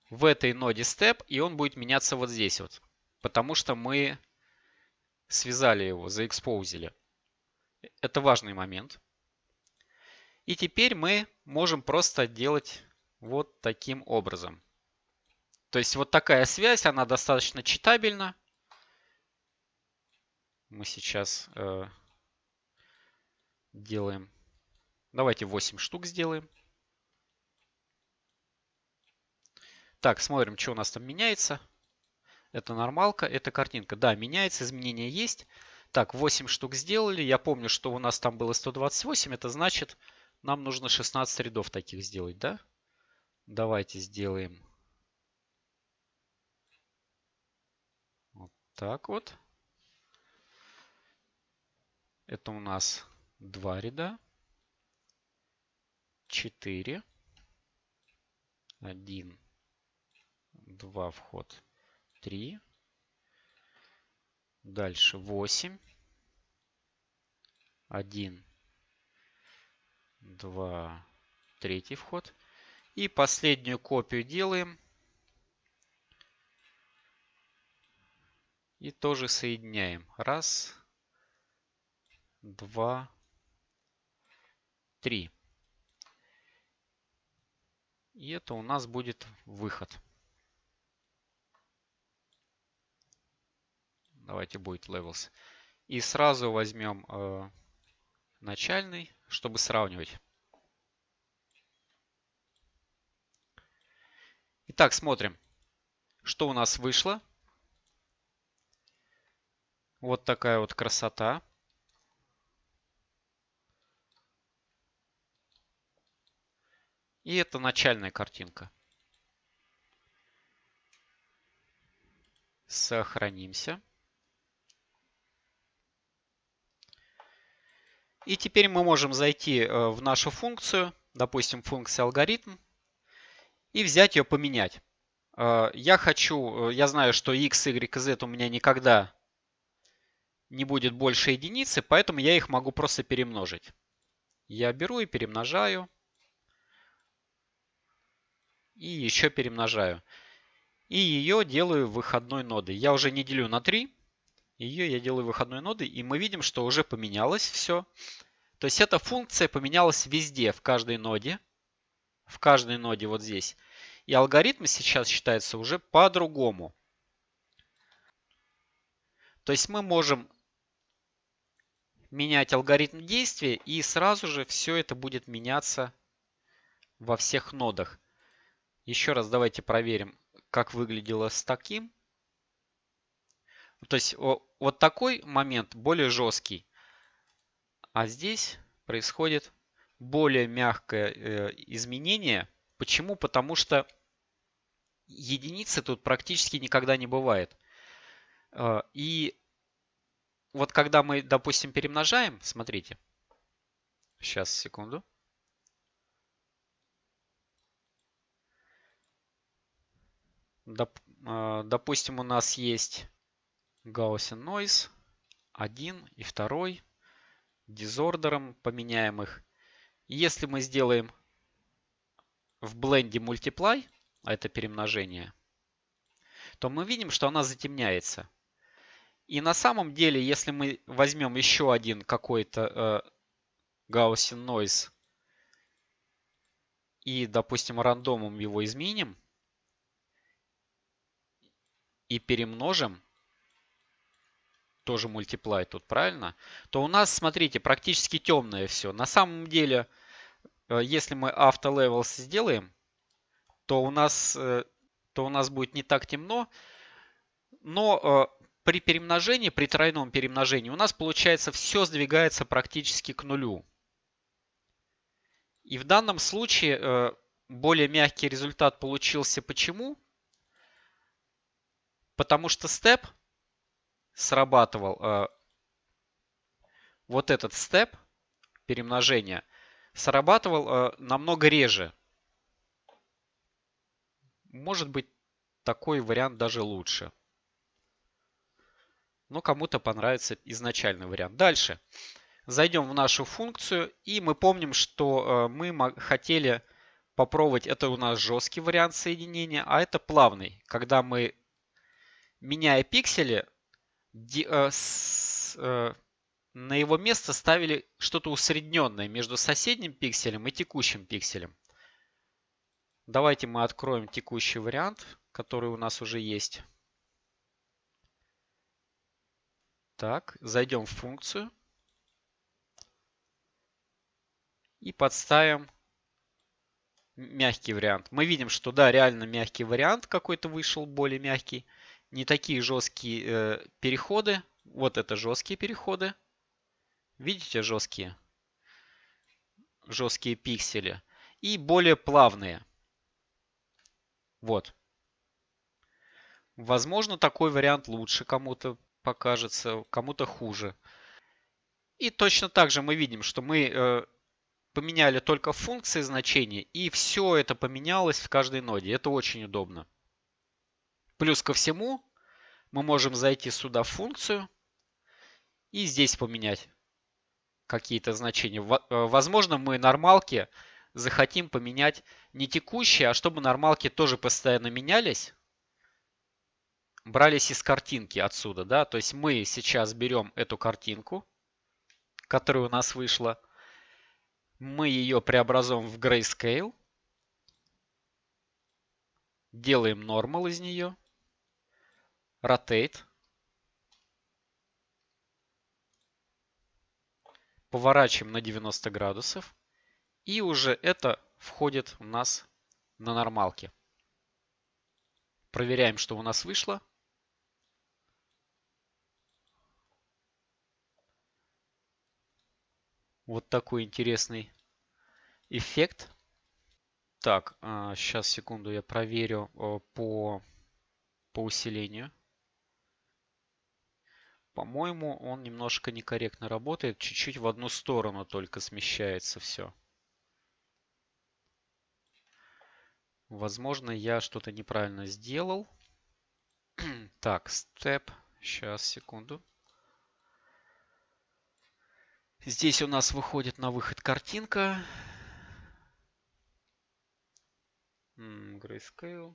в этой ноде step, и он будет меняться вот здесь вот. Потому что мы связали его, заэкспоузили. Это важный момент. И теперь мы можем просто делать вот таким образом. То есть вот такая связь, она достаточно читабельна. Мы сейчас делаем. Давайте 8 штук сделаем. Так, смотрим, что у нас там меняется. Это нормалка, это картинка. Да, меняется, изменения есть. Так, 8 штук сделали. Я помню, что у нас там было 128. Это значит, нам нужно 16 рядов таких сделать, да? Давайте сделаем вот так вот. Это у нас 2 ряда. 4. 1, 2 вход. 3. Дальше 8. 1, 2, третий вход. И последнюю копию делаем. И тоже соединяем. Раз, два, три. И это у нас будет выход. Давайте будет levels. И сразу возьмем начальный, чтобы сравнивать. Итак, смотрим, что у нас вышло. Вот такая вот красота. И это начальная картинка. Сохранимся. И теперь мы можем зайти в нашу функцию, допустим, функция алгоритм, и взять ее поменять. Я знаю, что x, y и z у меня никогда не будет больше единицы, поэтому я их могу просто перемножить. Я беру и перемножаю. И еще перемножаю. И ее делаю выходной нодой. Я уже не делю на 3. Ее я делаю выходной нодой. И мы видим, что уже поменялось все. То есть эта функция поменялась везде, в каждой ноде. В каждой ноде вот здесь. И алгоритм сейчас считается уже по-другому. То есть мы можем менять алгоритм действия, и сразу же все это будет меняться во всех нодах. Еще раз давайте проверим, как выглядело с таким. То есть вот такой момент более жесткий, а здесь происходит более мягкое изменение. Почему? Потому что единицы тут практически никогда не бывает. И вот когда мы, допустим, перемножаем, смотрите, сейчас, секунду. Допустим, у нас есть Gaussian Noise 1 и 2, дизордером поменяем их. Если мы сделаем в бленде Multiply, а это перемножение, то мы видим, что она затемняется. И на самом деле, если мы возьмем еще один какой-то Gaussian Noise и, допустим, рандомом его изменим и перемножим, тоже multiply тут, правильно? То у нас, смотрите, практически темное все. На самом деле, если мы auto levels сделаем, то у нас будет не так темно. Но при перемножении, при тройном перемножении у нас получается все сдвигается практически к нулю. И в данном случае более мягкий результат получился. Почему? Потому что степ срабатывал, вот этот степ перемножения срабатывал намного реже. Может быть, такой вариант даже лучше. Но кому-то понравится изначальный вариант. Дальше. Зайдем в нашу функцию. И мы помним, что мы хотели попробовать. Это у нас жесткий вариант соединения, а это плавный. Когда мы, меняя пиксели, на его место ставили что-то усредненное между соседним пикселем и текущим пикселем. Давайте мы откроем текущий вариант, который у нас уже есть. Так, зайдем в функцию. И подставим мягкий вариант. Мы видим, что да, реально мягкий вариант какой-то вышел, более мягкий. Не такие жесткие переходы. Вот это жесткие переходы. Видите, жесткие пиксели. И более плавные. Вот. Возможно, такой вариант лучше кому-то покажется, кому-то хуже. И точно так же мы видим, что мы поменяли только функции значения, и все это поменялось в каждой ноде. Это очень удобно. Плюс ко всему, мы можем зайти сюда в функцию и здесь поменять какие-то значения. Возможно, мы нормалки захотим поменять не текущие, а чтобы нормалки тоже постоянно менялись, брались из картинки отсюда, да. То есть мы сейчас берем эту картинку, которая у нас вышла, мы ее преобразуем в grayscale, делаем normal из нее, rotate, поворачиваем на 90 градусов, и уже это входит у нас на нормалке. Проверяем, что у нас вышло. Вот такой интересный эффект. Так, сейчас, секунду, я проверю по усилению. По-моему, он немножко некорректно работает. Чуть-чуть в одну сторону только смещается все. Возможно, я что-то неправильно сделал. Так, step. Сейчас, секунду. Здесь у нас выходит на выход картинка. Grayscale.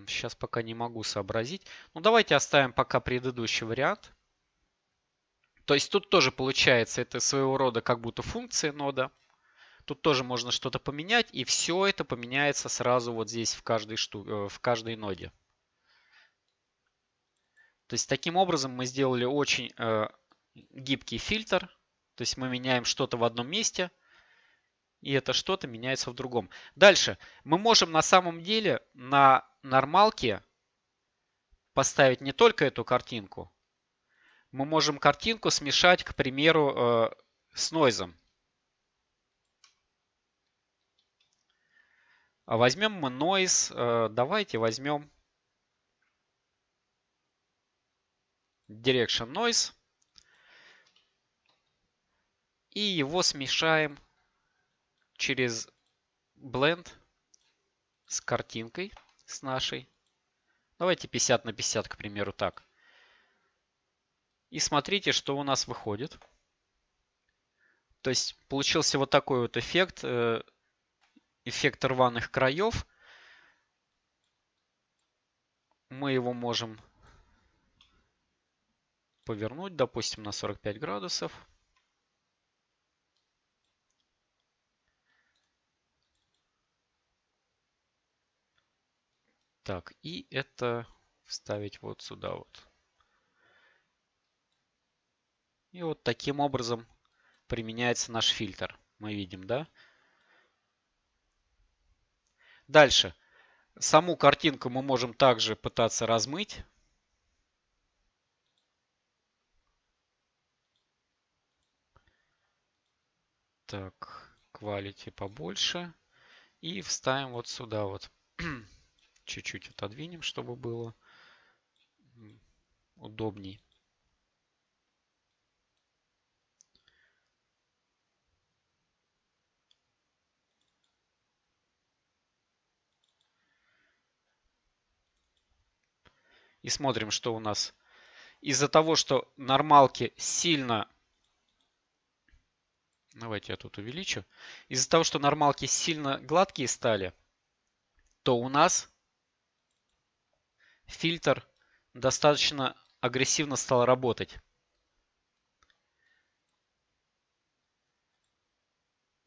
Сейчас пока не могу сообразить. Ну, давайте оставим пока предыдущий вариант. То есть тут тоже получается, это своего рода как будто функция нода. Тут тоже можно что-то поменять, и все это поменяется сразу вот здесь в каждой ноде. То есть таким образом мы сделали очень гибкий фильтр. То есть мы меняем что-то в одном месте, и это что-то меняется в другом. Дальше. Мы можем на самом деле на нормалке поставить не только эту картинку. Мы можем картинку смешать, к примеру, с нойзом. Возьмем мы noise. Давайте возьмем direction noise. И его смешаем через blend с картинкой, с нашей. Давайте 50 на 50, к примеру, так. И смотрите, что у нас выходит. То есть получился вот такой вот эффект, эффект рваных краев. Мы его можем повернуть, допустим, на 45 градусов. Так, и это вставить вот сюда вот. И вот таким образом применяется наш фильтр. Мы видим, да? Дальше. Саму картинку мы можем также пытаться размыть. Так, quality побольше. И вставим вот сюда вот. Чуть-чуть отодвинем, чтобы было удобней. И смотрим, что у нас. Из-за того, что нормалки сильно... Давайте я тут увеличу. Из-за того, что нормалки сильно гладкие стали, то у нас фильтр достаточно агрессивно стал работать.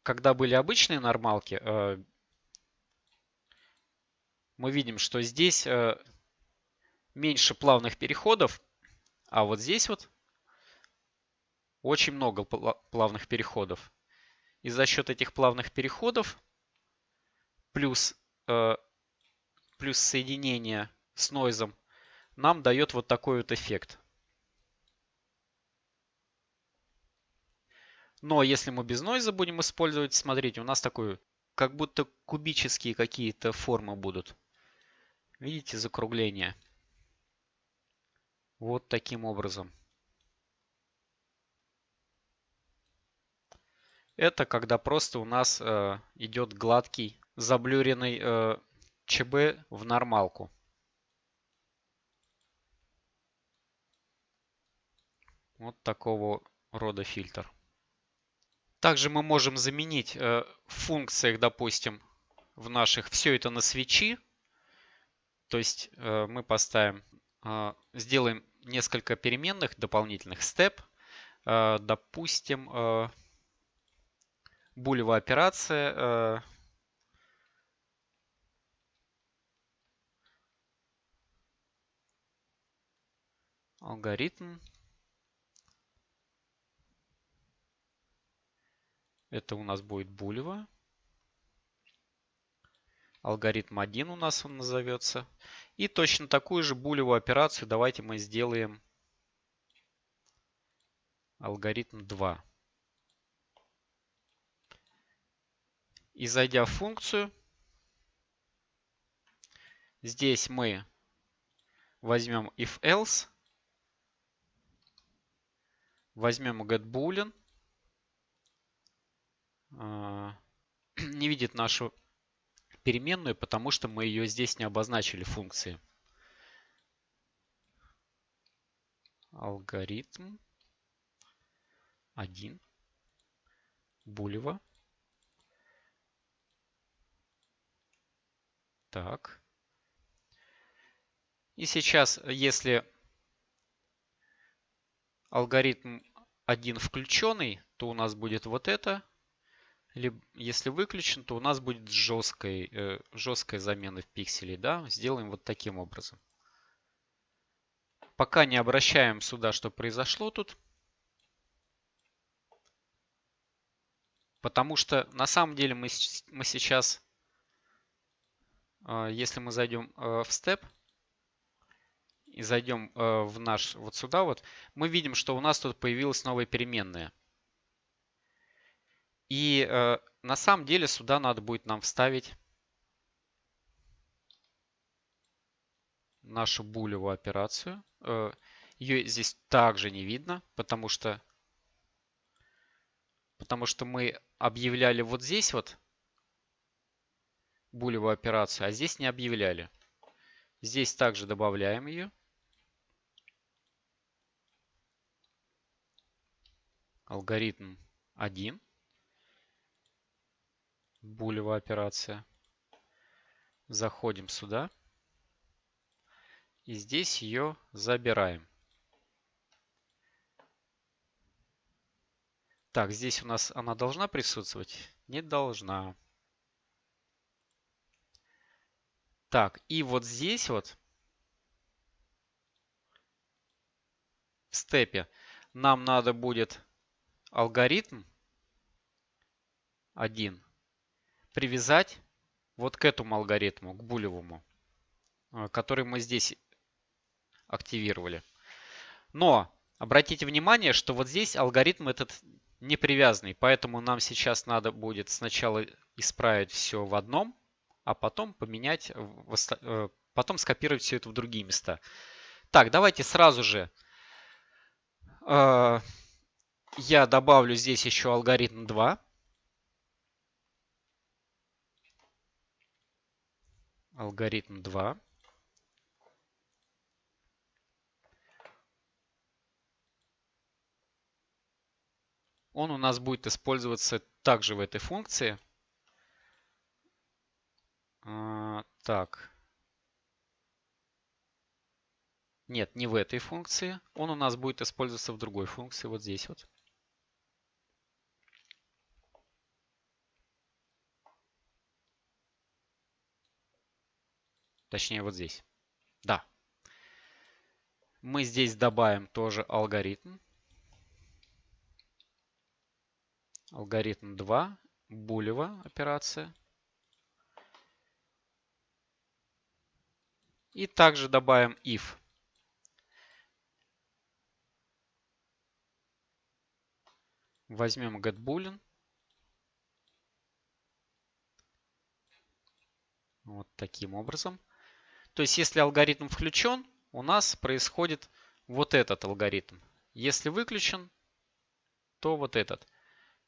Когда были обычные нормалки, мы видим, что здесь меньше плавных переходов, а вот здесь вот очень много плавных переходов. И за счет этих плавных переходов плюс соединение с нойзом нам дает вот такой вот эффект. Но если мы без нойза будем использовать, смотрите, у нас такой, как будто кубические какие-то формы будут. Видите, закругление. Вот таким образом. Это когда просто у нас идет гладкий, заблюренный ЧБ в нормалку. Вот такого рода фильтр. Также мы можем заменить в функциях, допустим, в наших все это на свечи. То есть мы поставим, сделаем несколько переменных дополнительных. Step, допустим, булевая операция. Алгоритм. Это у нас будет булева. Алгоритм 1 у нас он назовется. И точно такую же булевую операцию давайте мы сделаем алгоритм 2. И зайдя в функцию, здесь мы возьмем if-else, возьмем getBoolean, не видит нашу переменную, потому что мы ее здесь не обозначили функции. Алгоритм 1, булева. Так. И сейчас, если алгоритм 1 включенный, то у нас будет вот это. Либо, если выключен, то у нас будет жесткая замена в пикселей. Да? Сделаем вот таким образом. Пока не обращаем сюда, что произошло тут. Потому что на самом деле мы сейчас, если мы зайдем в степ и зайдем в наш вот сюда вот, мы видим, что у нас тут появилась новая переменная. И на самом деле сюда надо будет нам вставить нашу булевую операцию. Ее здесь также не видно, потому что мы объявляли вот здесь вот булевую операцию, а здесь не объявляли. Здесь также добавляем ее. Алгоритм 1. Булевая операция. Заходим сюда. И здесь ее забираем. Так, здесь у нас она должна присутствовать? Не должна. Так, и вот здесь вот в степе нам надо будет алгоритм 1 привязать вот к этому алгоритму, к булевому, который мы здесь активировали. Но обратите внимание, что вот здесь алгоритм этот не привязанный, поэтому нам сейчас надо будет сначала исправить все в одном, а потом поменять, потом скопировать все это в другие места. Так, давайте сразу же я добавлю здесь еще алгоритм 2. Алгоритм 2. Он у нас будет использоваться также в этой функции. Так. Нет, не в этой функции. Он у нас будет использоваться в другой функции, вот здесь вот. Точнее, вот здесь. Да. Мы здесь добавим тоже алгоритм. Алгоритм 2. Булева операция. И также добавим if. Возьмем getBoolean. Вот таким образом. То есть, если алгоритм включен, у нас происходит вот этот алгоритм. Если выключен, то вот этот.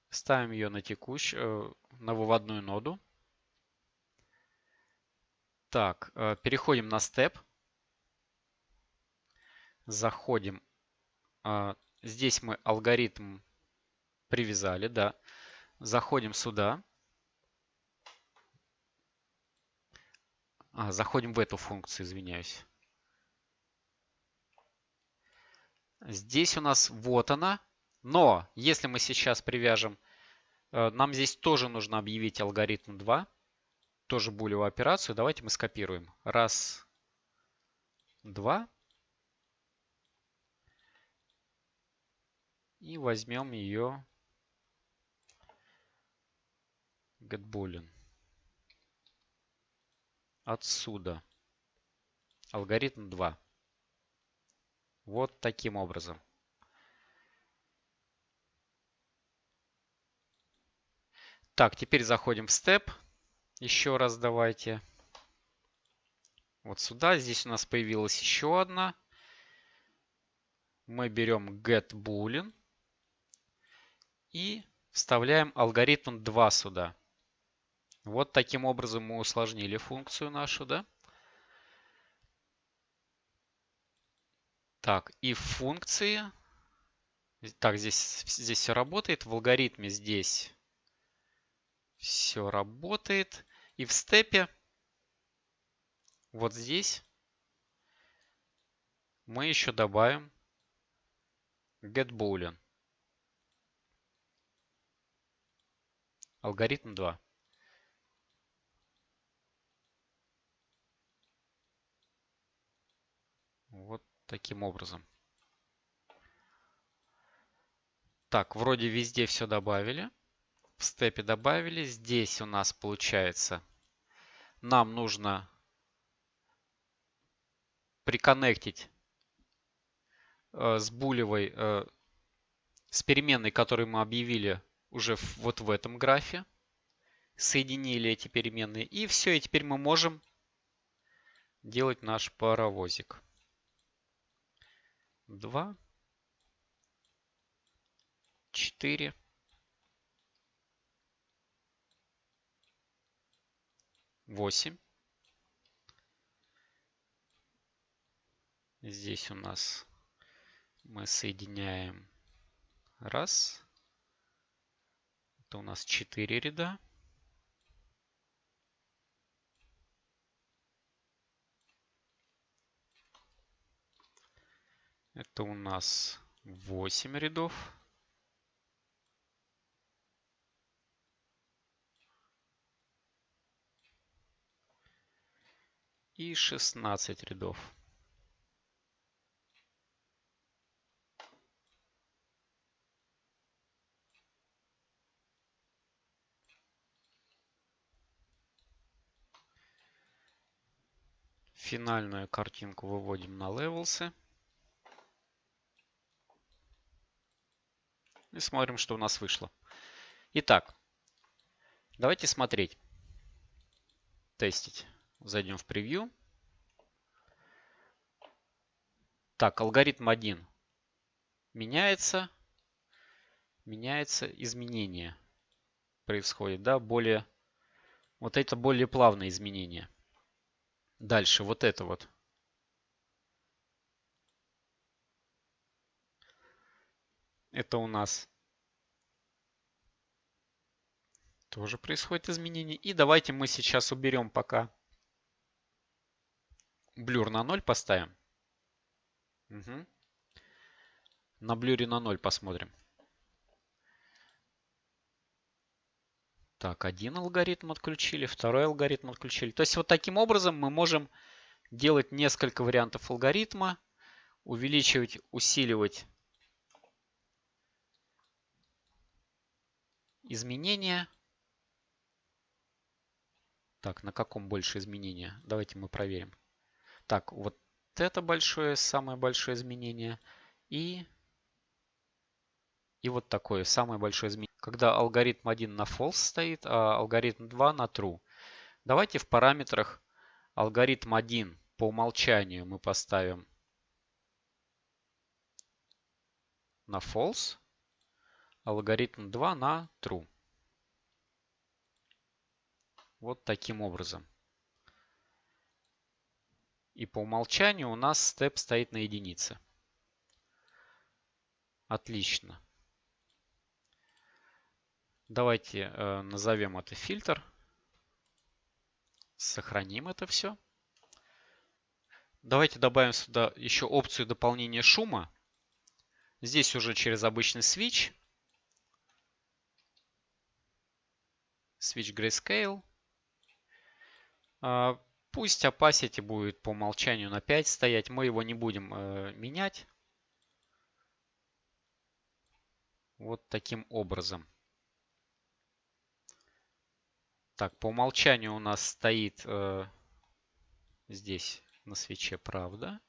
Ставим ее на на выводную ноду. Так, переходим на степ. Заходим. Здесь мы алгоритм привязали, да. Заходим сюда. Заходим в эту функцию, извиняюсь. Здесь у нас вот она. Но если мы сейчас привяжем, нам здесь тоже нужно объявить алгоритм 2. Тоже булевую операцию. Давайте мы скопируем. Раз, два. И возьмем ее getBoolean. Отсюда. Алгоритм 2. Вот таким образом. Так, теперь заходим в степ. Еще раз давайте. Вот сюда. Здесь у нас появилась еще одна. Мы берем getBoolean и вставляем алгоритм 2 сюда. Вот таким образом мы усложнили функцию нашу, да? Так, и в функции. Так, здесь все работает. В алгоритме здесь все работает. И в степе вот здесь мы еще добавим getBoolean. алгоритм 2. Вот таким образом. Так, вроде везде все добавили. В степе добавили. Здесь у нас получается, нам нужно приконнектить с булевой, с переменной, которую мы объявили уже вот в этом графе. Соединили эти переменные. И все, и теперь мы можем делать наш паровозик. 2, 4, 8. Здесь у нас мы соединяем раз. Это у нас 4 ряда. Это у нас 8 рядов. И 16 рядов. Финальную картинку выводим на Levels. И смотрим, что у нас вышло. Итак, давайте смотреть. Тестить. Зайдем в превью. Так, алгоритм 1 меняется. Меняется изменение. Происходит, да, более... Вот это более плавное изменение. Дальше вот это вот. Это у нас тоже происходит изменение. И давайте мы сейчас уберем пока. Блюр на 0 поставим. Угу. На блюре на 0 посмотрим. Так, один алгоритм отключили, второй алгоритм отключили. То есть вот таким образом мы можем делать несколько вариантов алгоритма, увеличивать, усиливать изменения. Так, на каком больше изменения? Давайте мы проверим. Так, вот это большое, самое большое изменение. И вот такое, самое большое изменение. Когда алгоритм 1 на false стоит, а алгоритм 2 на true. Давайте в параметрах алгоритм 1 по умолчанию мы поставим на false, алгоритм 2 на true. Вот таким образом. И по умолчанию у нас степ стоит на единице. Отлично. Давайте назовем это фильтр. Сохраним это все. Давайте добавим сюда еще опцию дополнения шума. Здесь уже через обычный switch. Switch Grayscale. Пусть opacity будет по умолчанию на 5 стоять. Мы его не будем менять. Вот таким образом. Так, по умолчанию у нас стоит здесь на свече правда.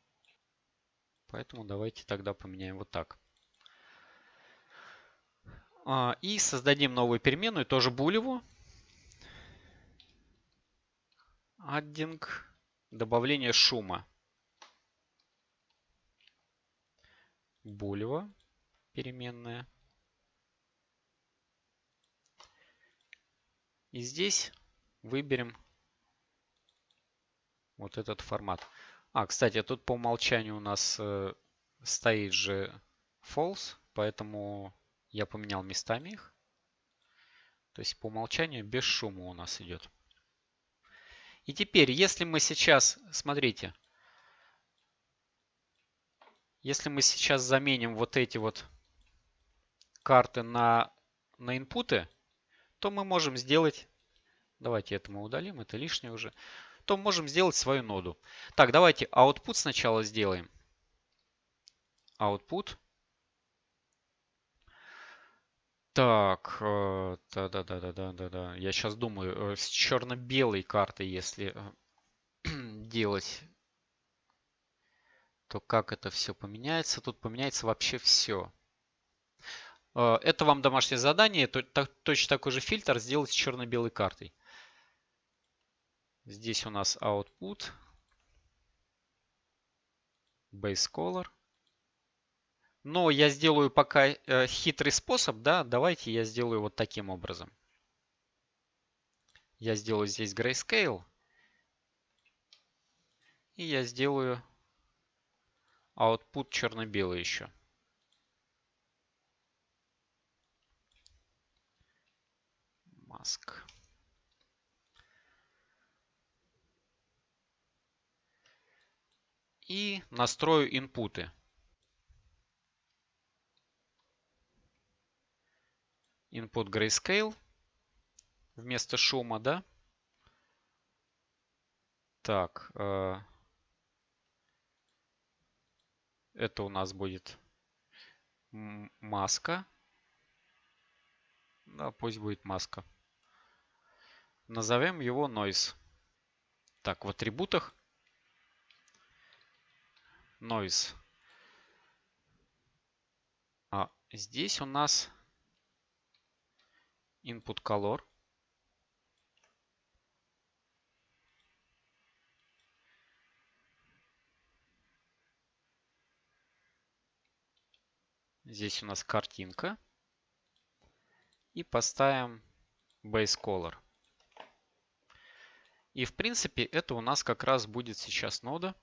Поэтому давайте тогда поменяем вот так. И создадим новую переменную, тоже булеву. Adding. Добавление шума. Булева. Переменная. И здесь выберем вот этот формат. Кстати, тут по умолчанию у нас стоит же false, поэтому я поменял местами их. То есть по умолчанию без шума у нас идет. И теперь, если мы сейчас, смотрите, если мы сейчас заменим вот эти вот карты на инпуты, то мы можем сделать, давайте это мы удалим, это лишнее уже, то мы можем сделать свою ноду. Так, давайте output сначала сделаем. Output. Так, да-да-да-да-да-да. Я сейчас думаю, с черно-белой картой, если делать, то как это все поменяется? Тут поменяется вообще все. Это вам домашнее задание. Точно такой же фильтр сделать с черно-белой картой. Здесь у нас output, base color. Но я сделаю пока хитрый способ, да, давайте я сделаю вот таким образом. Я сделаю здесь grayscale. И я сделаю output черно-белый еще. Mask. И настрою инпуты. Input grayscale вместо шума, да? Так, это у нас будет маска. Да, пусть будет маска. Назовем его noise. Так, в атрибутах noise. А здесь у нас input color. Здесь у нас картинка. И поставим base color. И в принципе это у нас как раз будет сейчас нода.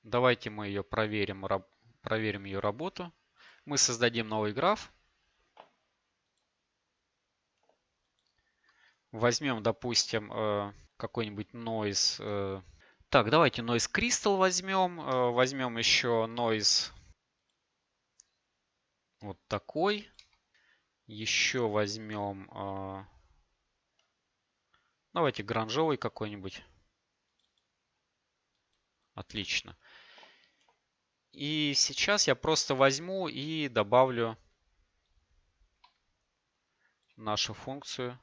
Давайте мы ее проверим, проверим ее работу. Мы создадим новый граф. Возьмем, допустим, какой-нибудь noise. Так, давайте noise crystal возьмем. Возьмем еще noise вот такой. Еще возьмем, давайте гранжовый какой-нибудь. Отлично. И сейчас я просто возьму и добавлю нашу функцию.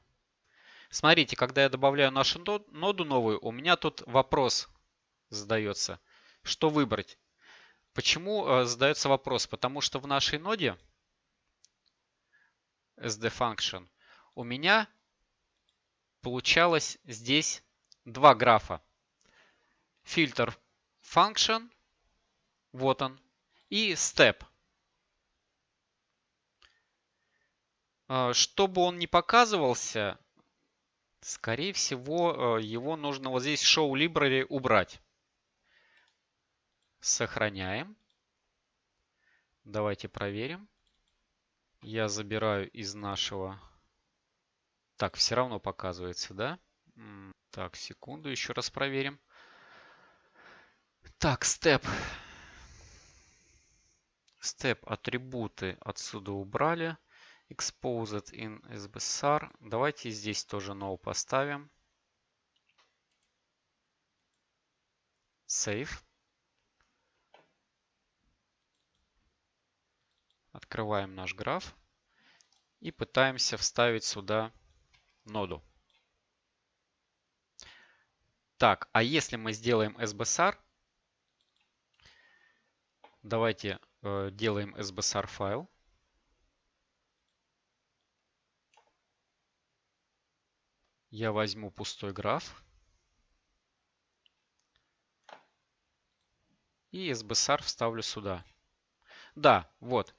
Смотрите, когда я добавляю нашу ноду новую, у меня тут вопрос задается. Что выбрать? Почему задается вопрос? Потому что в нашей ноде sdFunction у меня получалось здесь два графа. Фильтр function, вот он, и step. Чтобы он не показывался, скорее всего, его нужно вот здесь show library убрать. Сохраняем. Давайте проверим. Я забираю из нашего... Так, все равно показывается, да? Так, секунду, еще раз проверим. Так, step. Step атрибуты отсюда убрали. Exposed in SBSR. Давайте здесь тоже no поставим. Save. Открываем наш граф. И пытаемся вставить сюда ноду. Так, а если мы сделаем SBSR, давайте делаем SBSR файл. Я возьму пустой граф. И SBSR вставлю сюда. Да, вот.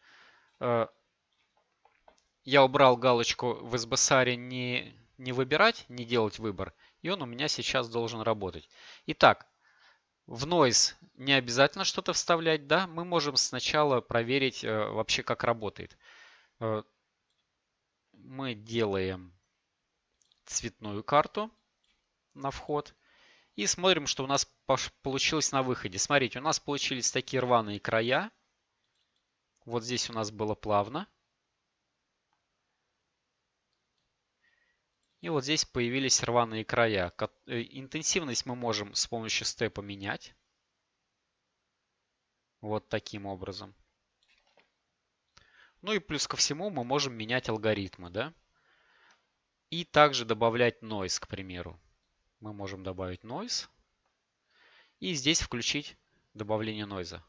Я убрал галочку в SBSR не выбирать, не делать выбор. И он у меня сейчас должен работать. Итак, в noise не обязательно что-то вставлять, да? Мы можем сначала проверить вообще, как работает. Мы делаем цветную карту на вход. И смотрим, что у нас получилось на выходе. Смотрите, у нас получились такие рваные края. Вот здесь у нас было плавно. И вот здесь появились рваные края. Интенсивность мы можем с помощью степа менять. Вот таким образом. Ну и плюс ко всему мы можем менять алгоритмы, да? И также добавлять noise, к примеру. Мы можем добавить noise. И здесь включить добавление нойза.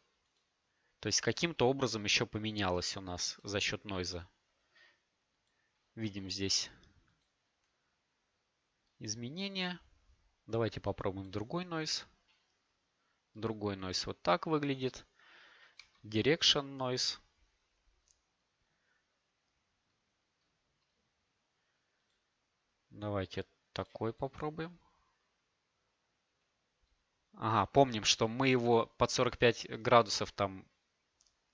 То есть каким-то образом еще поменялось у нас за счет нойза. Видим здесь изменения. Давайте попробуем другой noise. Другой noise вот так выглядит. Direction noise. Давайте такой попробуем. Ага, помним, что мы его под 45 градусов там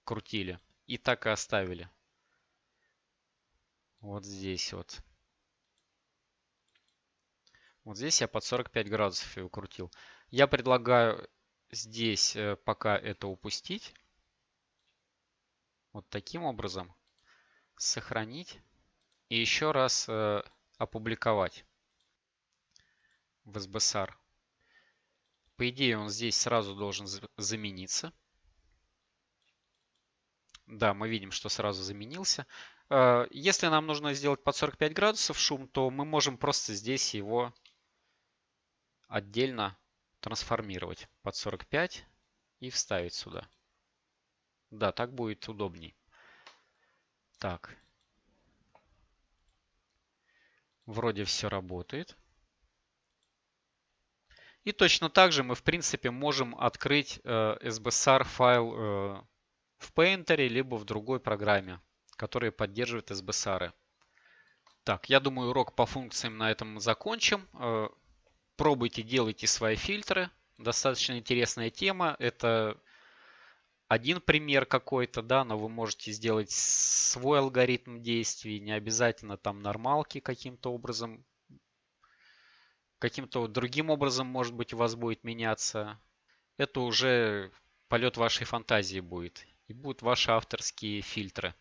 крутили. И так и оставили. Вот здесь вот. Вот здесь я под 45 градусов его крутил. Я предлагаю здесь пока это упустить. Вот таким образом. Сохранить. И еще раз опубликовать в SBSR. По идее он здесь сразу должен замениться. Да, мы видим, что сразу заменился. Если нам нужно сделать под 45 градусов шум, то мы можем просто здесь его отдельно трансформировать под 45 и вставить сюда. Да, так будет удобней. Так. Вроде все работает. И точно так же мы, в принципе, можем открыть SBSR файл в Painter, либо в другой программе, которая поддерживает SBSR. Так, я думаю, урок по функциям на этом мы закончим. Пробуйте, делайте свои фильтры. Достаточно интересная тема. Это один пример какой-то, да, но вы можете сделать свой алгоритм действий. Не обязательно там нормалки каким-то образом. Каким-то другим образом, может быть, у вас будет меняться. Это уже полет вашей фантазии будет. И будут ваши авторские фильтры.